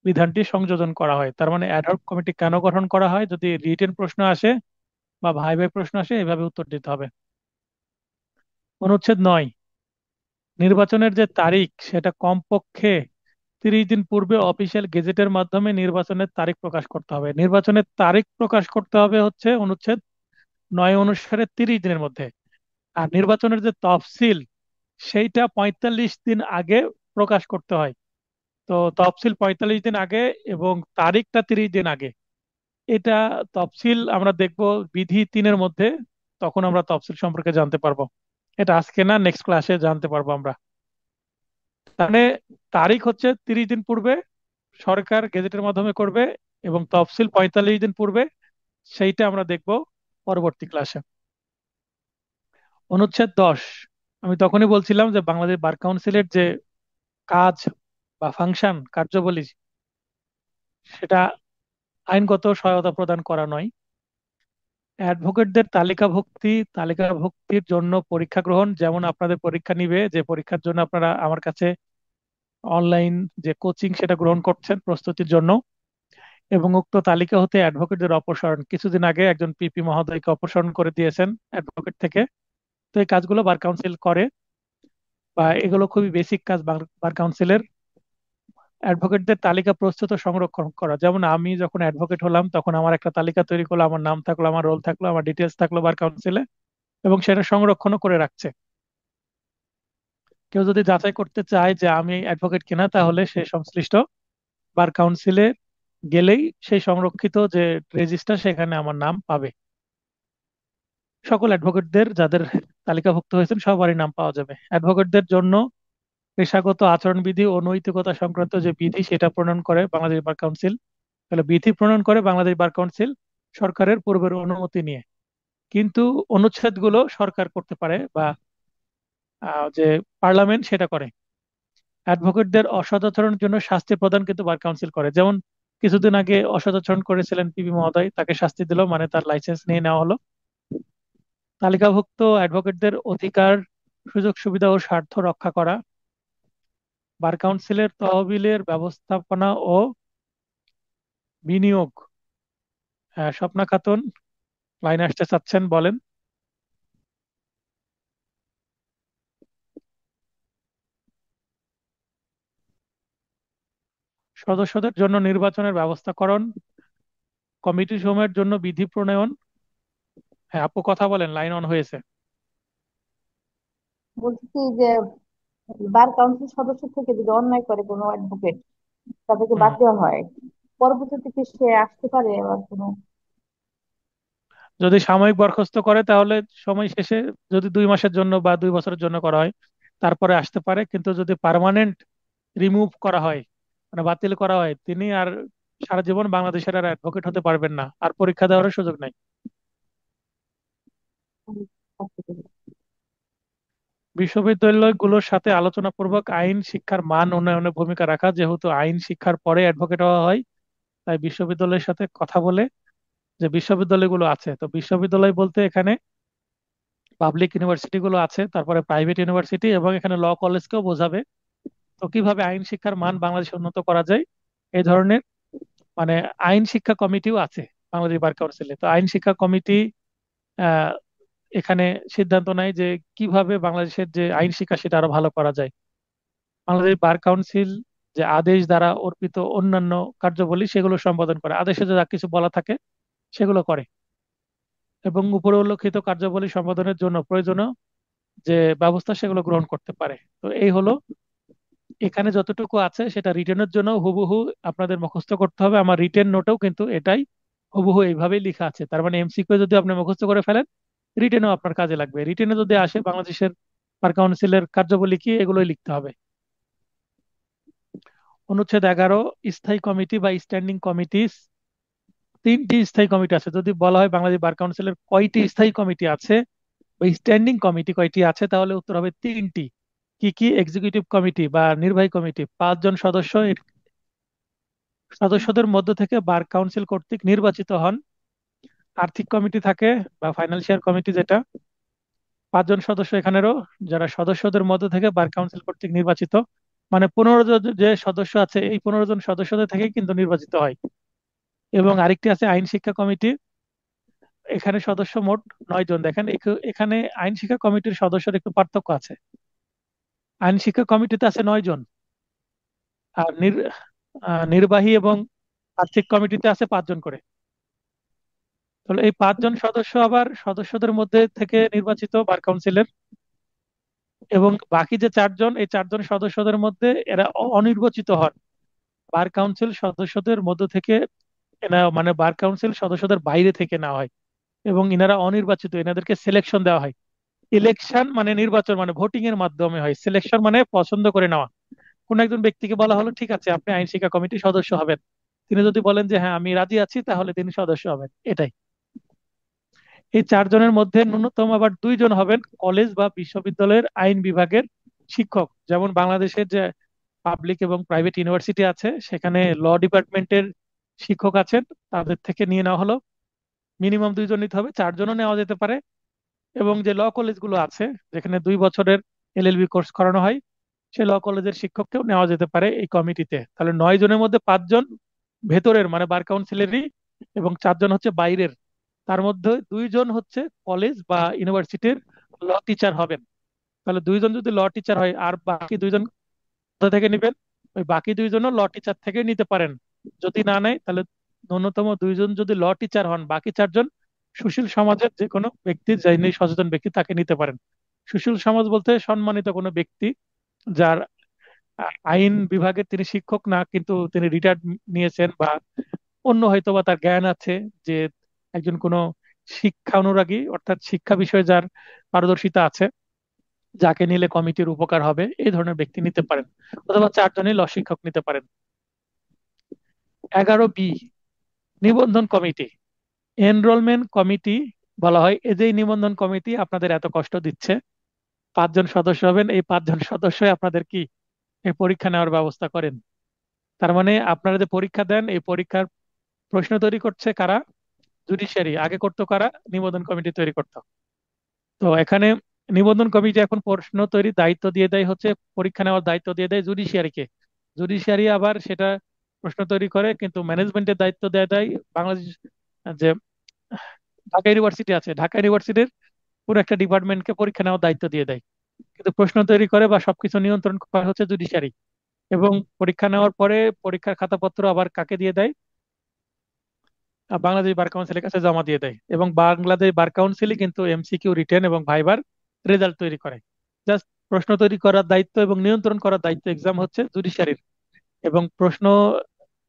বিধানটি সংযোজন করা হয়। তার মানে অ্যাডহক কমিটি কেন গঠন করা হয়? যদি রিটেন প্রশ্ন আসে বা ভাই ভাই প্রশ্ন আসে, এভাবে উত্তর দিতে হবে। অনুচ্ছেদ 9, নির্বাচনের যে তারিখ সেটা কমপক্ষে 30 দিন পূর্বে অফিসিয়াল গেজেটের মাধ্যমে নির্বাচনের তারিখ প্রকাশ করতে হবে। নির্বাচনের তারিখ প্রকাশ করতে হবে হচ্ছে অনুচ্ছেদ 9 অনুসারে 30 দিনের মধ্যে। আর নির্বাচনের যে তফসিল সেইটা 45 দিন আগে প্রকাশ করতে হয়। তো তফসিল 45 দিন আগে এবং তারিখটা 30 দিন আগে। এটা তফসিল আমরা দেখব বিধি 3-এর মধ্যে, তখন আমরা তফসিল সম্পর্কে জানতে পারবো। এটা আজকে না, নেক্সট ক্লাসে জানতে পারবো আমরা। মানে তারিখ হচ্ছে 30 দিন পূর্বে সরকার গেজেটের মাধ্যমে করবে, এবং তফসিল 45 দিন পূর্বে, সেইটা আমরা দেখব পরবর্তী ক্লাসে। অনুচ্ছেদ 10, আমি তখনই বলছিলাম যে বাংলাদেশ বার কাউন্সিলের যে কাজ বা ফাংশন, কার্যাবলী, সেটা আইনগত সহায়তা প্রদান করা নয়। অ্যাডভোকেটদের তালিকাভুক্তির জন্য পরীক্ষা গ্রহণ, যেমন আপনাদের পরীক্ষা নিবে, যে পরীক্ষার জন্য আপনারা আমার কাছে অনলাইন যে কোচিং সেটা গ্রহণ করছেন প্রস্তুতির জন্য, এবং উক্ত তালিকা হতে অ্যাডভোকেটদের অপসারণ। কিছুদিন আগে একজন পিপি মহোদয়কে অপসারণ করে দিয়েছেন অ্যাডভোকেট থেকে। তো এই কাজগুলো বার কাউন্সিল করে, বা এগুলো খুবই বেসিক কাজ বার কাউন্সিলের। অ্যাডভোকেটদের তালিকা প্রস্তুত ও সংরক্ষণ করা, যেমন আমি যখন অ্যাডভোকেট হলাম তখন আমার একটা তালিকা তৈরি করলো, আমার নাম থাকলো, আমার রোল থাকলো, আমার ডিটেলস থাকলো বার কাউন্সিলে, এবং সেটা সংরক্ষণও করে রাখছে। কেউ যদি যাচাই করতে চায় যে আমি অ্যাডভোকেট কিনা, তাহলে সে সংশ্লিষ্ট বার কাউন্সিলে গেলেই সেই সংরক্ষিত যে রেজিস্টার সেখানে আমার নাম পাবে। সকল অ্যাডভোকেটদের যাদের তালিকাভুক্ত হয়েছেন সবারই নাম পাওয়া যাবে। অ্যাডভোকেটদের জন্য পেশাগত আচরণবিধি ও নৈতিকতা সংক্রান্ত যে বিধি সেটা প্রণয়ন করে বাংলাদেশ বার কাউন্সিল। তাহলে বিধি প্রণয়ন করে বাংলাদেশ বার কাউন্সিল সরকারের পূর্বের অনুমতি নিয়ে। কিন্তু অনুচ্ছেদগুলো সরকার করতে পারে, বা যে পার্লামেন্ট সেটা করে। অ্যাডভোকেটদের অসদাচরণের জন্য শাস্তি প্রদান কিন্তু বার কাউন্সিল করে। যেমন কিছুদিন আগে অসদাচরণ করেছিলেন পিপি মহোদয়, তাকে শাস্তি দিল, মানে তার লাইসেন্স নিয়ে নেওয়া হলো। তালিকাভুক্ত অ্যাডভোকেটদের অধিকার, সুযোগ সুবিধা ও স্বার্থ রক্ষা করা। বার কাউন্সিলের তহবিলের ব্যবস্থাপনা ও বিনিয়োগ, স্বপ্না খাতুন লাইনে আসতে চাচ্ছেন বলেন। সদস্যদের জন্য নির্বাচনের ব্যবস্থাকরণ, কমিটি সমূহের জন্য বিধি প্রণয়ন। হ্যাঁ আপু কথা বলেন, লাইন অন হয়েছে। বলছি কি যে বার কাউন্সিল সদস্য থেকে যদি অন্যায় করে কোনো অ্যাডভোকেট, তাদেরকে হুম। বাদ দেওয়া হয়, পরবর্তীতে কি সে আসতে পারে আবার কোনো? যদি সাময়িক বরখাস্ত করে তাহলে সময় শেষে, যদি 2 মাসের জন্য বা 2 বছরের জন্য করা হয় তারপরে আসতে পারে, কিন্তু যদি পার্মানেন্ট রিমুভ করা হয়, মানে বাতিল করা হয়, তিনি আর সারা জীবন বাংলাদেশের আর অ্যাডভোকেট হতে পারবেন না, আর পরীক্ষা দেওয়ার সুযোগ নাই। আসতে পারে? বিশ্ববিদ্যালয়গুলোর সাথে আলোচনাপূর্বক আইন শিক্ষার মান উন্নয়নে ভূমিকা রাখা, যেহেতু আইন শিক্ষার পরে অ্যাডভোকেট হওয়া হয়, তাই বিশ্ববিদ্যালয়ের সাথে কথা বলে, যে বিশ্ববিদ্যালয়গুলো আছে, তো বিশ্ববিদ্যালয় বলতে এখানে পাবলিক ইউনিভার্সিটি গুলো আছে, তারপরে প্রাইভেট ইউনিভার্সিটি, এবং এখানে ল কলেজকেও বোঝাবে। তো কিভাবে আইন শিক্ষার মান বাংলাদেশে উন্নত করা যায়, এই ধরনের মানে আইন শিক্ষা কমিটিও আছে বাংলাদেশ বার কাউন্সিলে। তো আইন শিক্ষা কমিটি আহ এখানে সিদ্ধান্ত নেয় যে কিভাবে বাংলাদেশের যে আইন শিক্ষা সেটা আরো ভালো করা যায়। বাংলাদেশ বার কাউন্সিল যে আদেশ দ্বারা অর্পিত অন্যান্য কার্যাবলী সেগুলো সম্পাদন করে, আদেশে যা কিছু বলা থাকে সেগুলো করে, এবং উপরে উল্লেখিত কার্যাবলী সম্পাদনের জন্য প্রয়োজনীয় যে ব্যবস্থা সেগুলো গ্রহণ করতে পারে। তো এই হলো, এখানে যতটুকু আছে সেটা রিটেনের জন্য হুবহু আপনাদের মুখস্থ করতে হবে। আমার রিটেন নোটেও কিন্তু এটাই হুবহু এইভাবেই লেখা আছে। তার মানে এমসিকিউ যদি আপনি মুখস্থ করে ফেলেন, রিটেনও আপনার কাজে লাগবে। রিটেনে যদি আসে বাংলাদেশের বার কাউন্সিলের কার্যাবলী কি, এগুলোই লিখতে হবে। অনুচ্ছেদ 11, স্থায়ী কমিটি বা স্ট্যান্ডিং কমিটি। 3টি স্থায়ী কমিটি আছে। যদি বলা হয় বাংলাদেশ বার কাউন্সিলের কয়টি স্থায়ী কমিটি আছে বা স্ট্যান্ডিং কমিটি কয়টি আছে, তাহলে উত্তর হবে 3টি। কি কি? এক্সিকিউটিভ কমিটি বা নির্বাহী কমিটি, 5 জন সদস্য, এর সদস্যদের মধ্য থেকে বার কাউন্সিল কর্তৃক নির্বাচিত হন। আর্থিক কমিটি থাকে বা ফাইন্যান্সিয়াল কমিটি, যেটা 5 জন সদস্য এখানেরও, যারা সদস্যদের মধ্য থেকে বার কাউন্সিল কর্তৃক নির্বাচিত, মানে 15 জন যে সদস্য আছে এই 15 জন সদস্যদের থেকে কিন্তু নির্বাচিত হয়। এবং আরেকটি আছে আইন শিক্ষা কমিটি, এখানে সদস্য মোট 9 জন। দেখেন এখানে আইন শিক্ষা কমিটির সদস্যের একটু পার্থক্য আছে। আইন শিক্ষা কমিটিতে আছে 9 জন, আর নির্বাহী এবং আর্থিক কমিটিতে আছে 5 জন করে। তাহলে এই 5 জন সদস্য আবার সদস্যদের মধ্যে থেকে নির্বাচিত বার কাউন্সিলের, এবং বাকি যে 4 জন, এই 4 জন সদস্যদের মধ্যে এরা অনির্বাচিত হন বার কাউন্সিল সদস্যদের মধ্য থেকে। এরা মানে বার কাউন্সিল সদস্যদের বাইরে থেকে নেওয়া হয়, এবং ইনারা অনির্বাচিত, এনাদেরকে সিলেকশন দেওয়া হয়। ইলেকশন মানে নির্বাচন, মানে ভোটিং এর মাধ্যমে হয়। সিলেকশন মানে পছন্দ করে নেওয়া। কোন একজন ব্যক্তিকে বলা হলো ঠিক আছে আপনি আইন শিক্ষা কমিটির সদস্য হবেন, তিনি যদি বলেন যে হ্যাঁ আমি রাজি আছি, তাহলে তিনি সদস্য হবেন, এটাই। এই 4 জনের মধ্যে ন্যূনতম আবার 2 জন হবেন কলেজ বা বিশ্ববিদ্যালয়ের আইন বিভাগের শিক্ষক। যেমন বাংলাদেশের যে পাবলিক এবং প্রাইভেট ইউনিভার্সিটি আছে, সেখানে ল ডিপার্টমেন্টের শিক্ষক আছেন, তাদের থেকে নিয়ে নেওয়া হলো। মিনিমাম 2 জন নিতে হবে, 4 জনও নেওয়া যেতে পারে। এবং যে ল কলেজগুলো আছে, যেখানে 2 বছরের এলএলবি কোর্স করানো হয়, সে ল কলেজের শিক্ষককেও নেওয়া যেতে পারে এই কমিটিতে। তাহলে 9 জনের মধ্যে 5 জন ভেতরের মানে বার কাউন্সিলেরই, এবং 4 জন হচ্ছে বাইরের। তার মধ্যে 2 জন হচ্ছে কলেজ বা ইউনিভার্সিটির ল টিচার হবেন। তাহলে 2 জন যদি ল টিচার হয়, আর বাকি 2 জন কোথা থেকে নেবেন? ওই বাকি 2 জনও ল টিচার থেকে নিতে পারেন। যদি না নেয়, তাহলে ন্যূনতম 2 জন যদি ল টিচার হন, বাকি 4 জন সুশীল সমাজের যে কোনো ব্যক্তি, যিনি সচেতন ব্যক্তি, তাকে নিতে পারেন। সুশীল সমাজ বলতে সম্মানিত কোনো ব্যক্তি, যার আইন বিভাগের তিনি শিক্ষক না, কিন্তু তিনি রিটায়ার্ড নিয়েছেন, বা অন্য হয়তো বা তার জ্ঞান আছে, যে একজন কোনো শিক্ষা অনুরাগী, অর্থাৎ শিক্ষা বিষয়ে যার পারদর্শিতা আছে, যাকে নিলে কমিটির উপকার হবে, এই ধরনের ব্যক্তি নিতে পারেন। অথবা 4 জনই ল শিক্ষক নিতে পারেন। 11B, নিবন্ধন কমিটি, এনরোলমেন্ট কমিটি বলা হয়। এই যে এই নিবন্ধন কমিটি আপনাদের এত কষ্ট দিচ্ছে, 5 জন সদস্য হবেন, এই 5 জন সদস্যই আপনাদের কি এই পরীক্ষা নেওয়ার ব্যবস্থা করেন। তার মানে আপনারা যে পরীক্ষা দেন, এই পরীক্ষার প্রশ্ন তৈরি করছে কারা? জুডিশিয়ারি। আগে করতো কারা? নিবন্ধন কমিটি তৈরি করতো। তো এখানে নিবন্ধন কমিটি এখন প্রশ্ন তৈরির দায়িত্ব দিয়ে দেয় হচ্ছে, পরীক্ষা নেওয়ার দায়িত্ব দিয়ে দেয় জুডিশিয়ারিকে। জুডিশিয়ারি আবার সেটা প্রশ্ন তৈরি করে, কিন্তু ম্যানেজমেন্টের দায়িত্ব দেয় দেয় বাংলাদেশ যে ঢাকা ইউনিভার্সিটি আছে, ঢাকা ইউনিভার্সিটির পুরো একটা ডিপার্টমেন্টকে পরীক্ষা নেওয়ার দায়িত্ব দিয়ে দেয়, কিন্তু প্রশ্ন তৈরি করে বা সবকিছু নিয়ন্ত্রণ করে হচ্ছে জুডিশিয়ারি। এবং পরীক্ষা নেওয়ার পরে পরীক্ষার খাতাপত্র আবার কাকে দিয়ে দেয়? বাংলাদেশ বার কাউন্সিলের কাছে জমা দিয়ে দেয়, এবং বাংলাদেশ বার কাউন্সিলই কিন্তু এমসিকিউ, রিটেন এবং ভাইবার রেজাল্ট তৈরি করে। জাস্ট প্রশ্ন তৈরি করার দায়িত্ব এবং নিয়ন্ত্রণ করার দায়িত্ব এক্সাম হচ্ছে জুডিশিয়ারির। এবং প্রশ্ন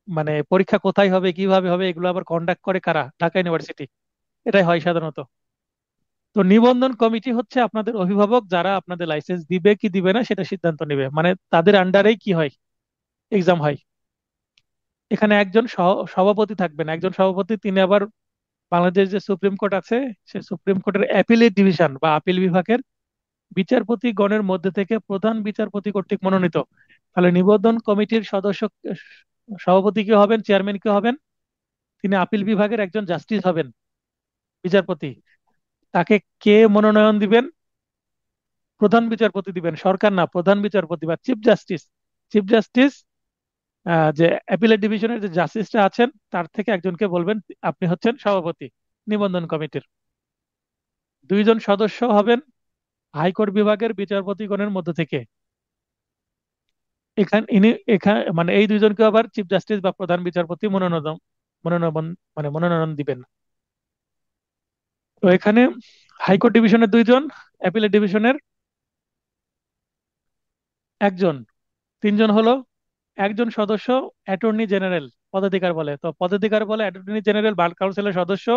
মানে পরীক্ষা কোথায় হবে, কিভাবে হবে, এগুলো আবার কন্ডাক্ট করে কারা? ঢাকা ইউনিভার্সিটি। এটাই হয় সাধারণত। তো নিবন্ধন কমিটি হচ্ছে আপনাদের অভিভাবক, যারা আপনাদের লাইসেন্স দিবে কি দিবে না সেটা সিদ্ধান্ত নেবে, মানে তাদের আন্ডারেই কি হয়, এক্সাম হয়। এখানে একজন সভাপতি থাকবেন, একজন সভাপতি, তিনি আবার বাংলাদেশ যে সুপ্রিম কোর্ট আছে, সে সুপ্রিম কোর্টের অ্যাপিলেট ডিভিশন বা আপিল বিভাগের বিচারপতি গণের মধ্যে থেকে প্রধান বিচারপতি কর্তৃক মনোনীত। তাহলে নিবন্ধন কমিটির সদস্য সভাপতি কে হবেন, চেয়ারম্যান কে হবেন? তিনি আপিল বিভাগের একজন জাস্টিস হবেন, বিচারপতি। তাকে কে মনোনয়ন দিবেন? প্রধান বিচারপতি দিবেন, সরকার না, প্রধান বিচারপতি বা চিফ জাস্টিস। চিফ জাস্টিস যে অ্যাপিলেট ডিভিশনের যে জাস্টিসটা আছেন তার থেকে একজনকে বলবেন আপনি হচ্ছেন সভাপতি নিবন্ধন কমিটির। দুইজন সদস্য হবেন হাইকোর্ট বিভাগের বিচারপতিগণের মধ্যে থেকে। এখানে মানে এই দুইজনকে আবার চিফ জাস্টিস বা প্রধান বিচারপতি মনোনয়ন মনোনয়ন দিবেন। তো এখানে হাইকোর্ট ডিভিশনের দুইজন, অ্যাপিলেট ডিভিশনের একজন, তিনজন হলো। একজন সদস্য অ্যাটর্নি জেনারেল পদাধিকার বলে, তো পদাধিকার বলে অ্যাটর্নি জেনারেল বার কাউন্সিলের সদস্য,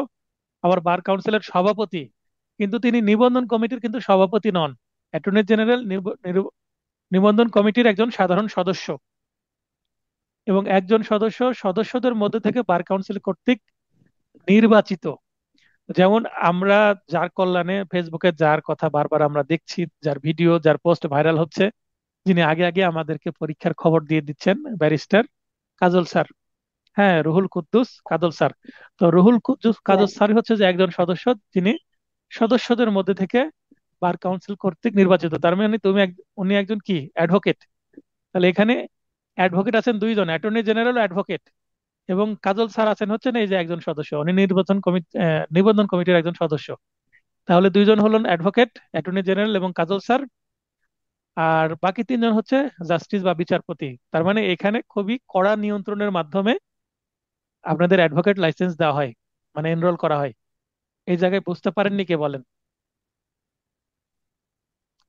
আবার বার কাউন্সিলের সভাপতি। কিন্তু তিনি নিবন্ধন কমিটির কিন্তু সভাপতি নন। অ্যাটর্নি জেনারেল নিবন্ধন কমিটির একজন সাধারণ সদস্য, এবং একজন সদস্য সদস্যদের মধ্যে থেকে বার কাউন্সিল কর্তৃক নির্বাচিত। যেমন আমরা যার কল্যাণে ফেসবুকে যার কথা বারবার আমরা দেখছি, যার ভিডিও, যার পোস্ট ভাইরাল হচ্ছে, যিনি আগে আগে আমাদেরকে পরীক্ষার খবর দিয়ে দিচ্ছেন, ব্যারিস্টার কাজল স্যার। হ্যাঁ, রুহুল কুদ্দুস কাজল স্যার। তো রুহুল কুদ্দুস কাজল স্যার হচ্ছে যে একজন সদস্য, যিনি সদস্যদের মধ্যে থেকে বার কাউন্সিল কর্তৃক নির্বাচিত। তার মানে উনি একজন কি, অ্যাডভোকেট। তাহলে এখানে অ্যাডভোকেট আছেন দুইজন, অ্যাটর্নি জেনারেল ও অ্যাডভোকেট। এবং কাজল স্যার আছেন হচ্ছেন এই যে একজন সদস্য, উনি নিবন্ধন কমিটির একজন সদস্য। তাহলে দুইজন হলেন অ্যাডভোকেট, অ্যাটর্নি জেনারেল এবং কাজল স্যার। আর বাকি তিনজন হচ্ছে জাস্টিস বা বিচারপতি। তার মানে এখানে খুবই কড়া নিয়ন্ত্রণের মাধ্যমে আপনাদের অ্যাডভোকেট লাইসেন্স দেওয়া হয়, মানে এনরোল করা হয়। এই জায়গায় বুঝতে পারেননি কে বলেন?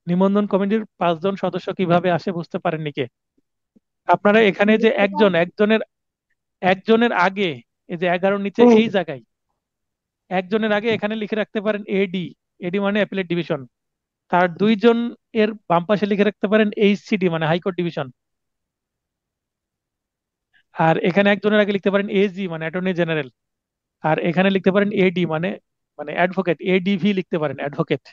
নিবন্ধন কমিটির 5 জন সদস্য কিভাবে আসে বুঝতে পারেননি কে? আপনারা এখানে যে একজনের একজনের আগে, এই যে 11 নিচে এই জায়গায় একজনের আগে এখানে লিখে রাখতে পারেন এডি। এডি মানে অ্যাপিলেট ডিভিশন। তার দুইজন এর বাম পাশে লিখে রাখতে পারেন এইচসিডি মানে হাইকোর্ট ডিভিশন। আর এখানে একজনের আগে লিখতে পারেন এজি মানে অ্যাটর্নি জেনারেল। আর এখানে লিখতে পারেন এডি মানে মানে অ্যাডভোকেট, এডিভি লিখতে পারেন, অ্যাডভোকেট।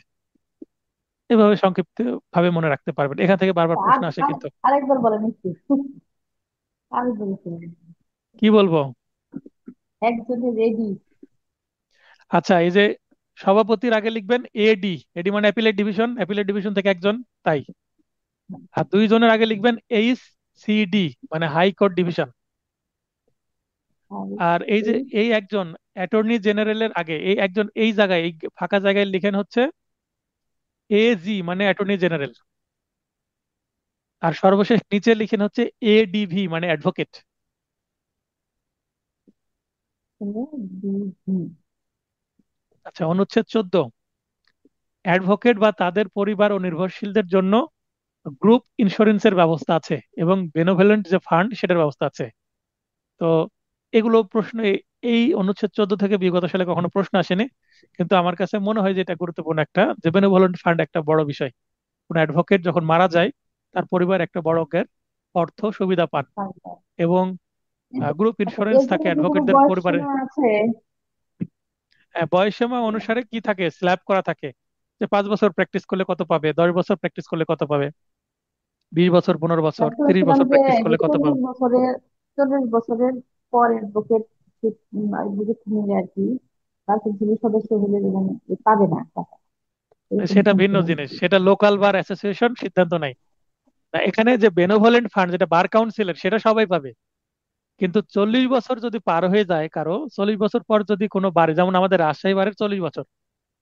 এভাবে সংক্ষিপ্ত ভাবে মনে রাখতে পারবেন, এখান থেকে বারবার আর প্রশ্ন আসে আর কিন্তু। আরেকবার বলেন একটু। আমি বলেছি কি বলবো? একজনের রেডি। আচ্ছা, এই যে সভাপতির আগে লিখবেন এডি, এডি মানে অ্যাপিলেট ডিভিশন, অ্যাপিলেট ডিভিশন থেকে একজন, তাই। আর দুইজনের আগে লিখবেন এইচ সিডি মানে হাইকোর্ট ডিভিশন। আর আর এই যে এই এই একজন অ্যাটর্নি জেনারেলের আগে এই একজন, এই জায়গায় এই ফাঁকা জায়গায় লিখেন হচ্ছে এজি মানে অ্যাটর্নি জেনারেল। আর সর্বশেষ নিচে লিখেন হচ্ছে এডিভি মানে অ্যাডভোকেট। হলো ডিভি। আচ্ছা, অনুচ্ছেদ 14, অ্যাডভোকেট বা তাদের পরিবার ও নির্ভরশীলদের জন্য গ্রুপ ইন্স্যুরেন্সের ব্যবস্থা আছে, এবং বেনোভেলেন্ট যে ফান্ড সেটার ব্যবস্থা আছে। তো এগুলো প্রশ্ন এই অনুচ্ছেদ 14 থেকে বিগত সালে কখনো প্রশ্ন আসেনি, কিন্তু আমার কাছে মনে হয় যে এটা গুরুত্বপূর্ণ একটা, যে বেনোভোলেন্ট ফান্ড একটা বড় বিষয়। কোন অ্যাডভোকেট যখন মারা যায়, তার পরিবার একটা বড় অঙ্কের অর্থ সুবিধা পান। এবং গ্রুপ ইন্স্যুরেন্স এর থাকে জন্য কি কোনো অ্যাডভোকেটদের বয়স পরিবারে। সীমা আছে? বয়স সীমা অনুসারে কি থাকে, স্ল্যাব করা থাকে, যে 5 বছর প্র্যাকটিস করলে কত পাবে, 10 বছর প্র্যাকটিস করলে কত পাবে, 20 বছর, 15 বছর, আমি 30 বছর শুনেছিলাম যে প্র্যাকটিস করলে কত পাবে। 40 বছরের পর অ্যাডভোকেট অ্যাডভোকেট নিলে আর কি তার কাউন্সিলের সদস্য হলে মানে পাবে না টাকা, এরকম সেটা ভিন্ন শুনছিলাম। জিনিস, সেটা লোকাল বার অ্যাসোসিয়েশন সিদ্ধান্ত নেয়। না, এখানে যে বেনোভোলেন্ট ফান্ড যেটা বার কাউন্সিলের, সেটা সবাই পাবে। কিন্তু 40 বছর যদি পার হয়ে যায় কারো, 40 বছর পর যদি কোনো বারে, যেমন আমাদের রাজশাহী বারের 40 বছর,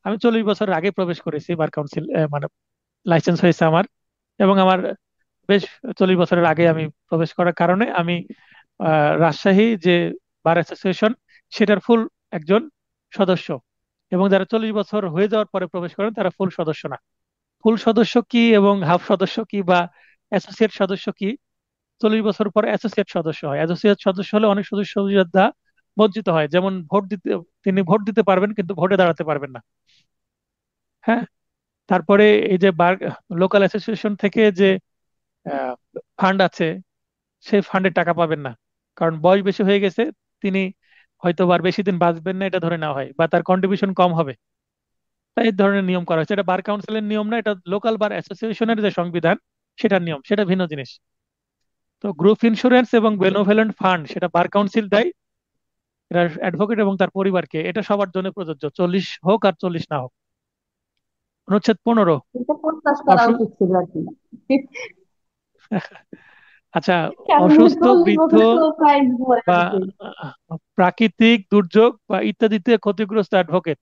আমি 40 বছর আগে প্রবেশ করেছি বার কাউন্সিল, মানে লাইসেন্স হয়েছে আমার, এবং আমার বেশ 40 বছরের আগে আমি প্রবেশ করার কারণে আমি রাজশাহী যে বার অ্যাসোসিয়েশন সেটার ফুল একজন সদস্য। এবং যারা 40 বছর হয়ে যাওয়ার পরে প্রবেশ করেন তারা ফুল সদস্য না। ফুল সদস্য কি এবং হাফ সদস্য কি বা অ্যাসোসিয়েট সদস্য কি, 40 বছর পর অ্যাসোসিয়েট সদস্য হয়। অ্যাসোসিয়েট সদস্য হলে অনেক সুযোগ সুবিধা বঞ্চিত হয়, যেমন ভোট দিতে, তিনি ভোট দিতে পারবেন কিন্তু ভোটে দাঁড়াতে পারবেন না। হ্যাঁ। তারপরে এই যে লোকাল অ্যাসোসিয়েশন থেকে যে ফান্ড আছে, সেই ফান্ডে টাকা পাবেন না, কারণ বয়স বেশি হয়ে গেছে, তিনি হয়তো আর বেশি দিন বাঁচবেন না, এটা ধরে নেওয়া হয়, বা তার কন্ট্রিবিউশন কম হবে। তাই এই ধরনের নিয়ম করা হয়েছে। এটা বার কাউন্সিলের নিয়ম না, এটা লোকাল বার অ্যাসোসিয়েশনের যে সংবিধান সেটার নিয়ম, সেটা ভিন্ন জিনিস। তো গ্রুপ ইন্স্যুরেন্স এবং বেনোভেলেন্ট ফান্ড সেটা বার কাউন্সিল দেয়, এটা অ্যাডভোকেট এবং তার পরিবারকে, এটা সবার জন্য প্রযোজ্য, 40 হোক আর 40 না হোক। অনুচ্ছেদ 15। এটা প্রকাশ করা অসু উচিত ছিল আর কি। আচ্ছা, কারণ অসুস্থ, 40 বৃদ্ধ বছর তো প্রায় বা বয়স। প্রাকৃতিক দুর্যোগ বা ইত্যাদিতে ক্ষতিগ্রস্ত অ্যাডভোকেট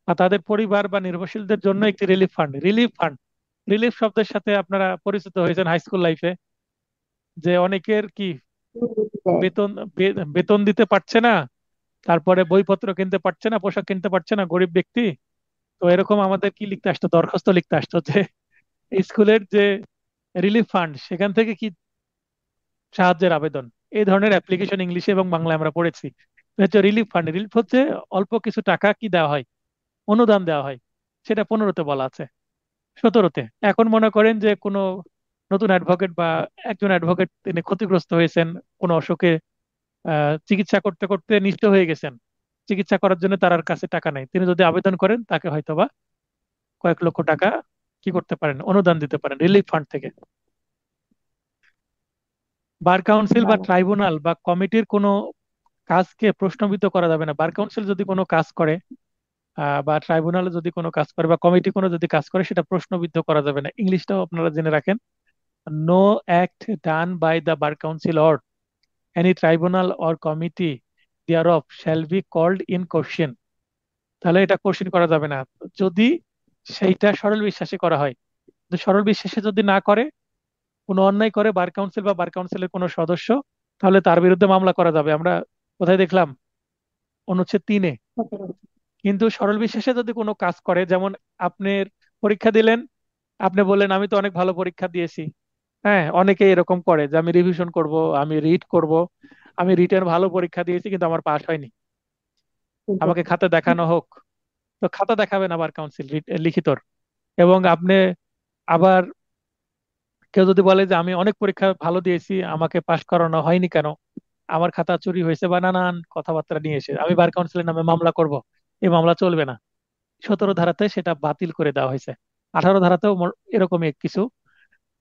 বা তাদের পরিবার বা নির্ভরশীলদের জন্য একটি relief fund. Relief fund, relief শব্দের সাথে আপনারা পরিচিত হয়েছেন হাই স্কুল লাইফে, যে অনেকের কি বেতন বেতন দিতে পারছে না, তারপরে বইপত্র কিনতে পারছে না, পোশাক কিনতে পারছে না, গরিব ব্যক্তি। তো এরকম আমাদের কি লিখতে আসতো, দরখাস্ত লিখতে আসতো যে স্কুলের যে রিলিফ ফান্ড সেখান থেকে কি সাহায্যের আবেদন। এই ধরনের অ্যাপ্লিকেশন ইংলিশে এবং বাংলায় আমরা পড়েছি। তো হচ্ছে রিলিফ ফান্ড। রিলিফ হচ্ছে অল্প কিছু টাকা কি দেওয়া হয়, অনুদান দেওয়া হয়। সেটা 15তে বলা আছে। 17তে, এখন মনে করেন যে কোনো নতুন অ্যাডভোকেট বা একজন অ্যাডভোকেট তিনি ক্ষতিগ্রস্ত হয়েছেন কোনো অসুখে, চিকিৎসা করতে করতে নিষ্ঠ হয়ে গেছেন, চিকিৎসা করার জন্য তার আর কাছে টাকা নেই, তিনি যদি আবেদন করেন তাকে হয়তোবা কয়েক লক্ষ টাকা কি করতে পারেন, অনুদান দিতে পারেন রিলিফ ফান্ড থেকে। বার কাউন্সিল বা ভালো। ট্রাইব্যুনাল বা কমিটির কোনো কাজকে প্রশ্নবিদ্ধ করা যাবে না। বার কাউন্সিল যদি কোনো কাজ করে, বা ট্রাইব্যুনালে যদি কোনো কাজ করে, বা কমিটি কোনো যদি কাজ করে, সেটা প্রশ্নবিদ্ধ করা যাবে না। ইংলিশটাও আপনারা জেনে রাখেন, no act done by the bar council or any tribunal or committee thereof shall be called in question. তাহলে এটা কোশ্চেন করা যাবে না যদি সেইটা সরল বিশ্বাসে করা হয়। কিন্তু সরল বিশ্বাসে যদি না করে, কোনো অন্যায় করে বার কাউন্সিল বা বার কাউন্সিলের কোনো সদস্য, তাহলে তার বিরুদ্ধে মামলা করা যাবে। আমরা কোথায় দেখলাম, অনুচ্ছেদ 3-এ। কিন্তু সরল বিশ্বাসে যদি কোনো কাজ করে, যেমন আপনি পরীক্ষা দিলেন, আপনি বললেন আমি তো অনেক ভালো পরীক্ষা দিয়েছি। হ্যাঁ, অনেকে এরকম করে যে আমি রিভিশন করব, আমি রিড করব, আমি রিটেন ভালো পরীক্ষা দিয়েছি কিন্তু আমার পাস হয়নি, আমাকে খাতা দেখানো হোক। তো খাতা দেখাবেন আবার কাউন্সিল লিখিতর। এবং আপনি আবার, কেউ যদি বলে যে আমি অনেক পরীক্ষা ভালো দিয়েছি, আমাকে পাশ করানো হয়নি কেন, আমার খাতা চুরি হয়েছে বা নানান কথাবার্তা নিয়ে এসে আমি বার কাউন্সিলের নামে মামলা করব, এই মামলা চলবে না। 17 ধারাতে সেটা বাতিল করে দেওয়া হয়েছে। 18 ধারাতেও এরকমই কিছু।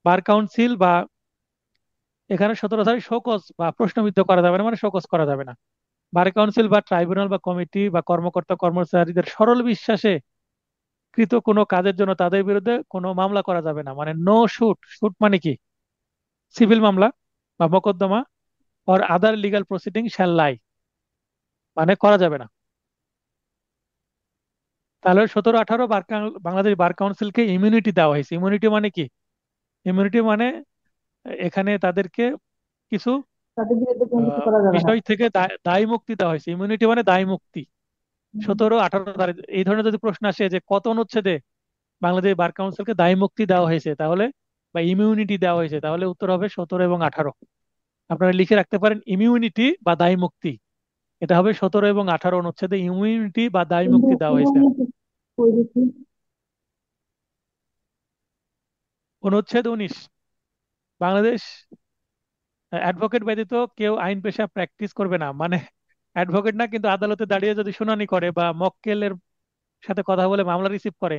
বার কাউন্সিল বা, এখানে 17 ধারায় শোকজ বা প্রশ্নবিদ্ধ করা যাবে না, মানে শোকজ করা যাবে না। বার কাউন্সিল বা ট্রাইব্যুনাল বা কমিটি বা কর্মকর্তা কর্মচারীদের সরল বিশ্বাসে কৃত কোনো কাজের জন্য তাদের বিরুদ্ধে কোনো মামলা করা যাবে না। মানে নো শুট, শুট মানে কি, সিভিল মামলা বা মোকদ্দমা, or other legal proceeding shall lie, মানে করা যাবে না। তাহলে 17-18 বাংলাদেশ বার কাউন্সিলকে ইমিউনিটি দেওয়া হয়েছে। ইমিউনিটি মানে কি, ইমিউনিটি মানে এখানে তাদেরকে কিছু তাদের বিরুদ্ধে কোনো কিছু করা যাবে না। বিষয় থেকে দায় মুক্তি দেওয়া হয়েছে। ইমিউনিটি মানে দায় মুক্তি। হুম। 17-18 ধারা এই ধরনের যদি প্রশ্ন আসে যে কত অনুচ্ছেদে বাংলাদেশ বার কাউন্সিলকে দায় মুক্তি দেওয়া হয়েছে, তাহলে বা ইমিউনিটি দেওয়া হয়েছে, তাহলে উত্তর হবে 17 এবং 18। আপনারা লিখে রাখতে পারেন ইমিউনিটি বা দায় মুক্তি, এটা হবে 17 এবং 18 অনুচ্ছেদে ইমিউনিটি বা দায় কিন্তু মুক্তি দেওয়া হয়েছে। ইউনিটি কই দেখি। অনুচ্ছেদ 19, বাংলাদেশ অ্যাডভোকেট ব্যতীত কেউ আইন পেশা প্র্যাকটিস করবে না। মানে অ্যাডভোকেট না কিন্তু আদালতে দাঁড়িয়ে যদি শুনানি করে বা মক্কেলের সাথে কথা বলে মামলা রিসিভ করে,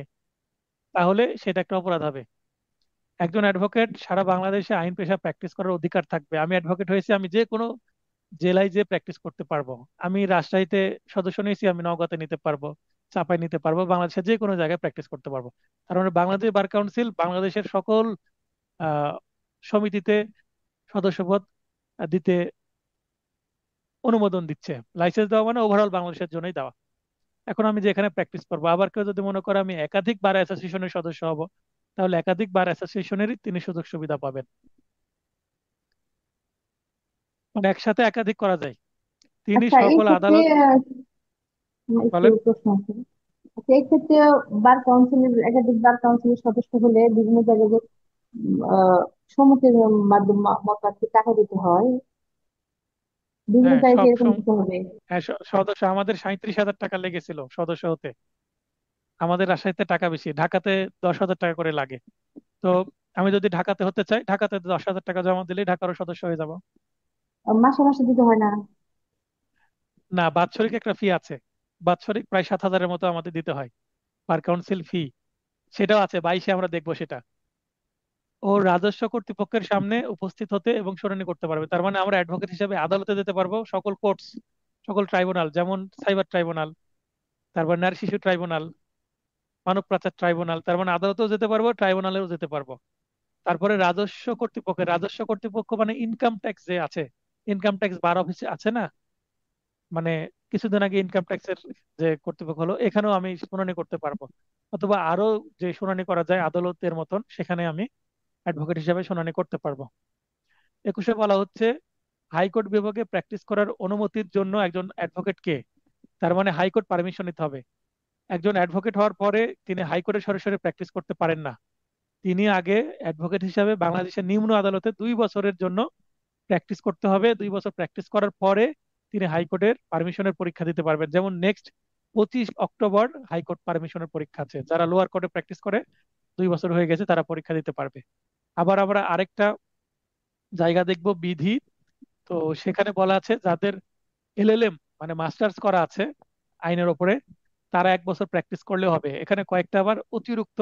তাহলে সেটা একটা অপরাধ হবে। একজন অ্যাডভোকেট সারা বাংলাদেশে আইন পেশা প্র্যাকটিস করার অধিকার থাকবে। আমি অ্যাডভোকেট হয়েছি, আমি যে কোনো জেলায় যে প্র্যাকটিস করতে পারবো। আমি রাজশাহীতে সদস্য নিয়েছি, আমি নওগাঁতে নিতে পারবো, চাপাই নিতে পারবো, বাংলাদেশের যে কোনো জায়গায় প্র্যাকটিস করতে পারবো। কারণ বাংলাদেশ বার কাউন্সিল বাংলাদেশের সকল আহ সমিতিতে সদস্যপদ দিতে অনুমোদন দিচ্ছে। লাইসেন্স দেওয়া মানে ওভারঅল বাংলাদেশের জন্যই দেওয়া। এখন আমি যে এখানে প্র্যাকটিস করবো, আবার কেউ যদি মনে করে আমি একাধিক বার অ্যাসোসিয়েশনের সদস্য হব, তাহলে একাধিক বার অ্যাসোসিয়েশনেরই তিনি সুযোগ সুবিধা পাবেন। মানে একসাথে একাধিক করা যায়। তিনি আচ্ছা, এই সকল ক্ষেত্রে আদালত। একটু বলেন। প্রশ্ন আছে। আচ্ছা, এই ক্ষেত্রে বার কাউন্সিলের একাধিক বার কাউন্সিলের সদস্য হলে বিভিন্ন জায়গায় যে সমিতির মাধ্যমে মতামত টাকা দিতে হয়, বিভিন্ন হ্যাঁ, জায়গায় এরকম দিতে হবে। হ্যাঁ, সদস্য আমাদের 37,000 টাকা লেগেছিল সদস্য হতে। আমাদের রাজশাহীতে টাকা বেশি, ঢাকাতে 10,000 টাকা করে লাগে। তো আমি যদি ঢাকাতে হতে চাই, ঢাকাতে 10,000 টাকা জমা দিলেই ঢাকারও সদস্য হয়ে যাব। মাসে মাসে দিতে হয় না? না, বাৎসরিক একটা ফি আছে। বাৎসরিক প্রায় 7,000-এর মতো আমাদের দিতে হয়, পার কাউন্সিল ফি। সেটাও আছে, 22-এ আমরা দেখবো সেটা। ও রাজস্ব কর্তৃপক্ষের সামনে উপস্থিত হতে এবং শুনানি করতে পারবে। তার মানে আমরা অ্যাডভোকেট হিসেবে আদালতে যেতে পারবো, সকল কোর্টস, সকল ট্রাইব্যুনাল, যেমন সাইবার ট্রাইব্যুনাল, তারপর নারী শিশু ট্রাইব্যুনাল, মানব পাচার ট্রাইব্যুনাল। তার মানে আদালতেও যেতে পারবো, ট্রাইব্যুনালেও যেতে পারবো। তারপরে রাজস্ব কর্তৃপক্ষ মানে ইনকাম ট্যাক্স যে আছে, ইনকাম ট্যাক্স বার অফিসে আছে না, মানে কিছুদিন আগে ইনকাম ট্যাক্সের যে কর্তৃপক্ষ হলো, এখানেও আমি শুনানি করতে পারবো। অথবা আরো যে শুনানি করা যায় আদালতের মতন, সেখানে আমি অ্যাডভোকেট হিসেবে শুনানি করতে পারবো। 21-এ বলা হচ্ছে হাইকোর্ট বিভাগে প্র্যাকটিস করার অনুমতির জন্য একজন অ্যাডভোকেটকে, তার মানে হাইকোর্ট পারমিশন নিতে হবে। একজন অ্যাডভোকেট হওয়ার পরে তিনি হাইকোর্টে সরাসরি প্র্যাকটিস করতে পারেন না। তিনি আগে অ্যাডভোকেট হিসাবে বাংলাদেশের নিম্ন আদালতে 2 বছরের জন্য প্র্যাকটিস করতে হবে। 2 বছর প্র্যাকটিস করার পরে তিনি হাইকোর্টের পারমিশনের পরীক্ষা দিতে পারবেন। যেমন নেক্সট 25 অক্টোবর হাইকোর্ট পারমিশনের পরীক্ষা আছে, যারা লোয়ার কোর্টে প্র্যাকটিস করে 2 বছর হয়ে গেছে তারা পরীক্ষা দিতে পারবে। আবার আমরা আরেকটা জায়গা দেখব, বিধি। তো সেখানে বলা আছে যাদের এলএলএম মানে মাস্টার্স করা আছে আইনের ওপরে, তারা 1 বছর প্র্যাকটিস করলেও হবে। এখানে কয়েকটা আবার অতিরিক্ত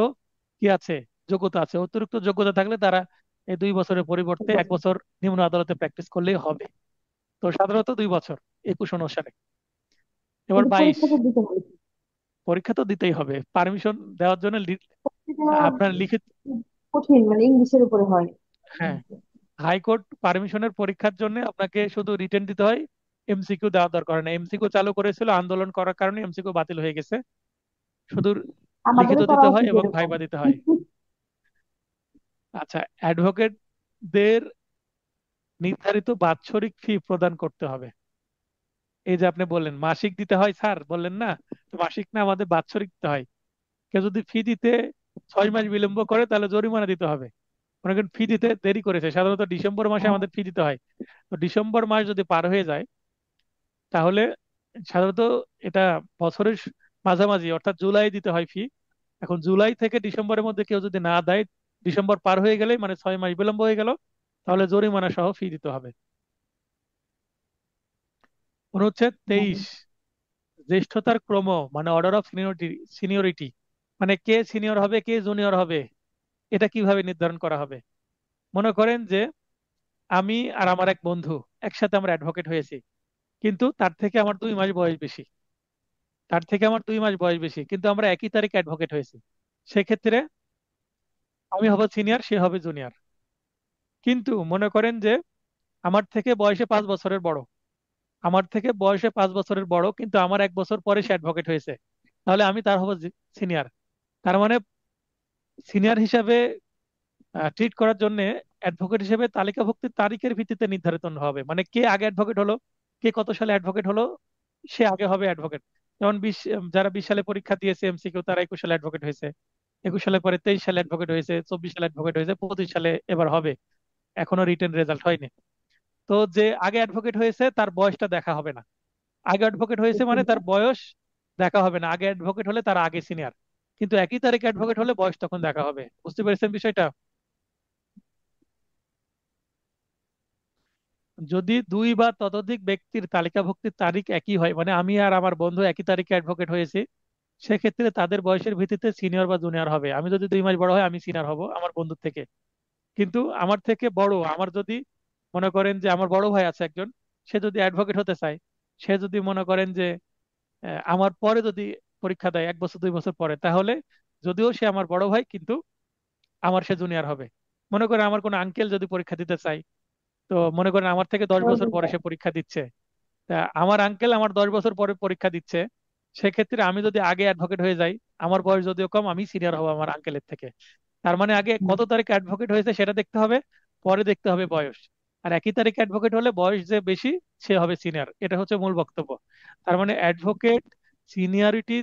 কি আছে, যোগ্যতা আছে। অতিরিক্ত যোগ্যতা থাকলে তারা এই 2 বছরের পরিবর্তে 1 বছর নিম্ন আদালতে প্র্যাকটিস করলেই হবে। তো সাধারণত 2 বছর, 21 অনুসারে। এবার কিন্তু 22। পরীক্ষা তো দিতে হবে। পরীক্ষা তো দিতেই হবে পারমিশন দেওয়ার জন্য। পরীক্ষাটা আপনার লিখিত। কঠিন, মানে ইংলিশের উপরে হয়। হ্যাঁ, হাইকোর্ট পারমিশনের পরীক্ষার জন্য আপনাকে শুধু রিটেন দিতে হয়, এমসিকিউ দেওয়া দরকার হয় না। এমসিকিউ চালু করেছিল আন্দোলন করার কারণে, এমসিকিউ বাতিল হয়ে গেছে। শুধু লিখিত আমাদেরও করা দিতে হয় উচিত এবং এরকম। ভাইবা দিতে হয়। আচ্ছা, অ্যাডভোকেটদের নির্ধারিত বাৎসরিক ফি প্রদান করতে হবে। এই যে আপনি বললেন মাসিক দিতে হয় স্যার, বললেন না, তো মাসিক না, আমাদের বাৎসরিক দিতে হয়। কেউ যদি ফি দিতে 6 মাস বিলম্ব করে তাহলে জরিমানা দিতে হবে। মনে করেন ফি দিতে দেরি করেছে, সাধারণত ডিসেম্বর মাসে হ্যাঁ। আমাদের ফি দিতে হয়। তো ডিসেম্বর মাস যদি পার হয়ে যায়, তাহলে সাধারণত এটা বছরের মাঝামাঝি অর্থাৎ জুলাই দিতে হয় ফি। এখন জুলাই থেকে ডিসেম্বরের মধ্যে কেউ যদি না দেয়, ডিসেম্বর পার হয়ে গেলেই মানে 6 মাস বিলম্ব হয়ে গেল, তাহলে জরিমানা সহ ফি দিতে হবে। অনুচ্ছেদ হ্যাঁ। 23, জ্যেষ্ঠতার ক্রম মানে অর্ডার অফ সিনিয়রিটি, মানে কে সিনিয়র হবে কে জুনিয়র হবে, এটা কিভাবে নির্ধারণ করা হবে। মনে করেন যে আমি আর আমার এক বন্ধু একসাথে আমরা অ্যাডভোকেট হয়েছি, কিন্তু তার থেকে আমার 2 মাস বয়স বেশি, কিন্তু আমরা একই তারিখে অ্যাডভোকেট হয়েছি। সেক্ষেত্রে আমি হব সিনিয়র, সে হবে জুনিয়র। কিন্তু মনে করেন যে আমার থেকে বয়সে 5 বছরের বড়, কিন্তু আমার 1 বছর পরে সে অ্যাডভোকেট হয়েছে, তাহলে আমি তার হব সিনিয়র। তার মানে সিনিয়র হিসাবে ট্রিট করার জন্য অ্যাডভোকেট হিসেবে তালিকাভুক্তির তারিখের ভিত্তিতে নির্ধারিত হবে। মানে কে আগে অ্যাডভোকেট হলো, কে কত সালে অ্যাডভোকেট হলো, সে আগে হবে অ্যাডভোকেট। যেমন যারা 20 সালে পরীক্ষা দিয়েছে এমসিকিউ, তারা 21 সালে অ্যাডভোকেট হয়েছে। 21 সালে পরে 23 সালে অ্যাডভোকেট হয়েছে, 24 সালে অ্যাডভোকেট হয়েছে, 25 সালে এবার হবে। এখনো রিটেন রেজাল্ট হয়নি। তো যে আগে অ্যাডভোকেট হয়েছে তার বয়সটা দেখা হবে না। আগে অ্যাডভোকেট হয়েছে মানে তার বয়স দেখা হবে না। আগে অ্যাডভোকেট হলে তার আগে সিনিয়র, কিন্তু একই তারিখে অ্যাডভোকেট হলে বয়স তখন দেখা হবে। বুঝতে পেরেছেন বিষয়টা? যদি দুই বা ততোধিক ব্যক্তির তালিকাভুক্তির তারিখ একই হয়, মানে আমি আর আমার বন্ধু একই তারিখে অ্যাডভোকেট হয়েছি, সেক্ষেত্রে তাদের বয়সের ভিত্তিতে সিনিয়র বা জুনিয়র হবে। আমি যদি 2 মাস বড় হয় আমি সিনিয়র হব আমার বন্ধুর থেকে। কিন্তু আমার থেকে বড়, আমার যদি মনে করেন যে আমার বড় ভাই আছে একজন, সে যদি অ্যাডভোকেট হতে চায়, সে যদি মনে করেন যে আমার পরে যদি পরীক্ষা দেয় 1 বছর 2 বছর পরে, তাহলে যদিও সে আমার বড় ভাই কিন্তু আমার সে জুনিয়র হবে। মনে করেন আমার কোনো আঙ্কেল যদি পরীক্ষা দিতে চায়, তো মনে করেন আমার থেকে 10 বছর পরে সে পরীক্ষা দিচ্ছে, তা আমার আঙ্কেল আমার 10 বছর পরে পরীক্ষা দিচ্ছে, সেক্ষেত্রে আমি যদি আগে অ্যাডভোকেট হয়ে যাই, আমার বয়স যদিও কম, আমি সিনিয়র হব আমার আঙ্কেলের থেকে। তার মানে আগে হুম। কত তারিখে অ্যাডভোকেট হয়েছে সেটা দেখতে হবে, পরে দেখতে হবে বয়স। আর একই তারিখে অ্যাডভোকেট হলে বয়স যে বেশি সে হবে সিনিয়র, এটা হচ্ছে মূল বক্তব্য। তার মানে অ্যাডভোকেট সিনিয়রিটি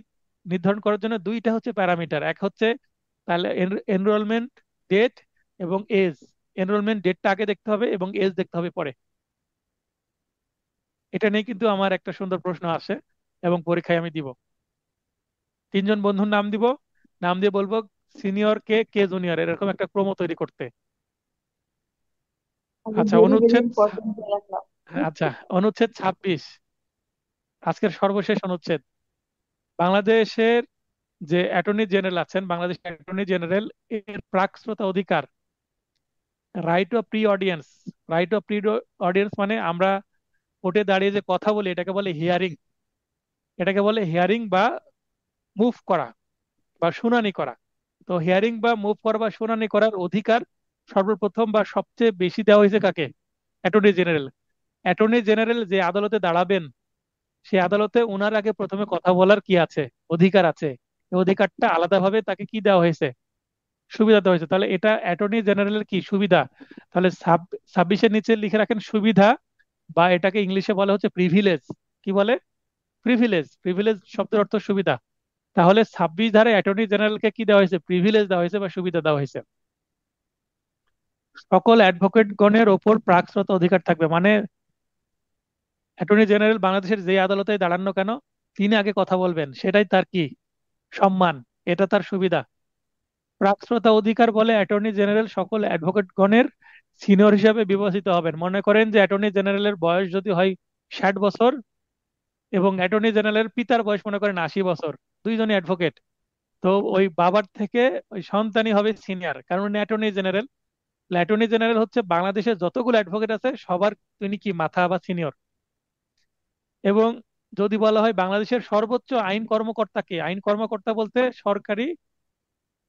নির্ধারণ করার জন্য দুইটা হচ্ছে প্যারামিটার, এক হচ্ছে তাহলে এনরোলমেন্ট ডেট এবং এজ। এনরোলমেন্ট ডেটটা আগে দেখতে হবে এবং এজ দেখতে হবে পরে। এটা নিয়ে কিন্তু আমার একটা সুন্দর প্রশ্ন আসে এবং পরীক্ষায় আমি দিব। তিনজন বন্ধুর নাম দিব, নাম দিয়ে বলবো সিনিয়র কে, কে জুনিয়র, এরকম একটা ক্রম তৈরি করতে। আমি আচ্ছা ভেরি ভেরি অনুচ্ছেদ, ইম্পর্টেন্ট রাখলাম। আচ্ছা অনুচ্ছেদ 26, আজকের সর্বশেষ অনুচ্ছেদ। বাংলাদেশের যে অ্যাটর্নি জেনারেল আছেন, বাংলাদেশ অ্যাটর্নি জেনারেল এর প্রাক-শ্রোতা অধিকার, right of pre audience. Right of pre audience মানে আমরা কোর্টে দাঁড়িয়ে যে কথা বলি এটাকে বলে হিয়ারিং। এটাকে বলে হিয়ারিং বা মুভ করা বা শুনানি করা। তো হিয়ারিং বা মুভ করা বা শুনানি করার অধিকার সর্বপ্রথম বা সবচেয়ে বেশি দেওয়া হয়েছে কাকে? Attorney general. অ্যাটর্নি জেনারেল যে আদালতে দাঁড়াবেন, সেই আদালতে ওনার আগে প্রথমে কথা বলার কি আছে? অধিকার আছে। এই অধিকারটা আলাদাভাবে তাকে কি দেওয়া হয়েছে? সুবিধা দেওয়া হয়েছে। তাহলে এটা অ্যাটর্নি জেনারেলের কি সুবিধা? তাহলে 26-এর নিচে লিখে রাখেন সুবিধা, বা এটাকে ইংলিশে বলা হচ্ছে প্রিভিলেজ। কি বলে? প্রিভিলেজ। প্রিভিলেজ শব্দের অর্থ সুবিধা। তাহলে 26 ধারায় অ্যাটর্নি জেনারেলকে কি দেওয়া হয়েছে? প্রিভিলেজ দেওয়া হয়েছে বা সুবিধা দেওয়া হয়েছে। সকল অ্যাডভোকেট গণের ওপর প্রাকশ্রত অধিকার থাকবে, মানে অ্যাটর্নি জেনারেল বাংলাদেশের যে আদালতে দাঁড়ান না কেন, তিনি আগে কথা বলবেন, সেটাই তার কি সম্মান, এটা তার সুবিধা। প্রাকশ্রোতা অধিকার বলে অ্যাটর্নি জেনারেল সকল অ্যাডভোকেট গণের সিনিয়র হিসাবে বিবেচিত হবেন। মনে করেন যে অ্যাটর্নি জেনারেলের বয়স যদি হয় 60 বছর, এবং অ্যাটর্নি জেনারেলের পিতার বয়স মনে করেন 80 বছর, দুইজনই অ্যাডভোকেট, তো ওই বাবার থেকে ওই সন্তানই হবে সিনিয়র, কারণ উনি অ্যাটর্নি জেনারেল। অ্যাটর্নি জেনারেল হচ্ছে বাংলাদেশের যতগুলো অ্যাডভোকেট আছে সবার তিনি কি মাথা বা সিনিয়র। এবং যদি বলা হয় বাংলাদেশের সর্বোচ্চ আইন কর্মকর্তাকে, আইন কর্মকর্তা বলতে সরকারি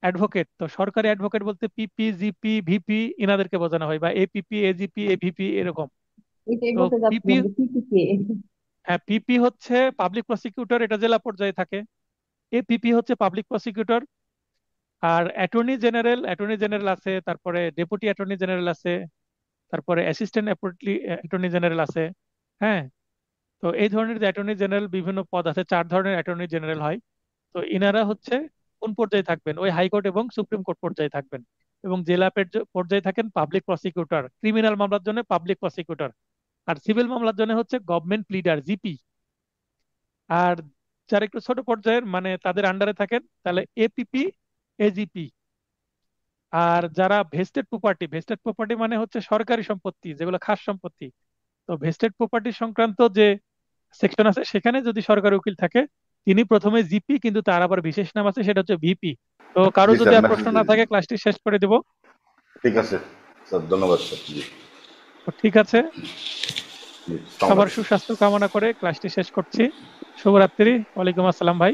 অ্যাডভোকেট, তো সরকারি অ্যাডভোকেট বলতে পিপি, জিপি, ভিপি ইনাদেরকে বোঝানো হয়, বা এপিপি, এজিপি, এভিপি এরকম। এটাই তো বলতে পিপি, চাচ্ছিলাম যে কি কি কে। হ্যাঁ পিপি হচ্ছে পাবলিক প্রসিকিউটর, এটা জেলা পর্যায়ে থাকে। এপিপি হচ্ছে পাবলিক প্রসিকিউটর। আর অ্যাটর্নি জেনারেল, অ্যাটর্নি জেনারেল আছে, তারপরে ডেপুটি অ্যাটর্নি জেনারেল আছে, তারপরে অ্যাসিস্ট্যান্ট অ্যাটর্নি জেনারেল আছে। হ্যাঁ, তো এই ধরনের যে অ্যাটর্নি জেনারেল বিভিন্ন পদ আছে, 4 ধরনের অ্যাটর্নি জেনারেল হয়। তো ইনারা হচ্ছে কোন পর্যায়ে থাকবেন? ওই হাইকোর্ট এবং সুপ্রিম কোর্ট পর্যায়ে থাকবেন। এবং জেলা পর্যায়ে থাকেন পাবলিক প্রসিকিউটর, ক্রিমিনাল মামলার জন্য পাবলিক প্রসিকিউটর। আর সিভিল মামলার জন্য হচ্ছে গভর্নমেন্ট প্লিডার, জিপি। আর যারা একটু ছোট পর্যায়ের মানে তাদের আন্ডারে থাকেন তাহলে এপিপি, এজিপি। আর যারা ভেস্টেড প্রপার্টি, ভেস্টেড প্রপার্টি মানে হচ্ছে সরকারি সম্পত্তি যেগুলো খাস সম্পত্তি, তো ভেস্টেড প্রপার্টি সংক্রান্ত যে সেকশন আছে সেখানে যদি সরকারি উকিল থাকে, তিনি প্রথমে জিপি, কিন্তু তার আবার বিশেষ নাম আছে, সেটা হচ্ছে ভিপি। তো কারো জি যদি স্যার, আর মেসেজ প্রশ্ন না দিয়ে থাকে দিন। ক্লাসটি শেষ করে দেব। ঠিক আছে স্যার, ধন্যবাদ স্যার। জি তো ঠিক আছে, জি, সালাম সবার আলাইকুম। সুস্বাস্থ্য কামনা করে ক্লাসটি শেষ করছি। শুভরাত্রি। ওয়ালাইকুম আসসালাম ভাই।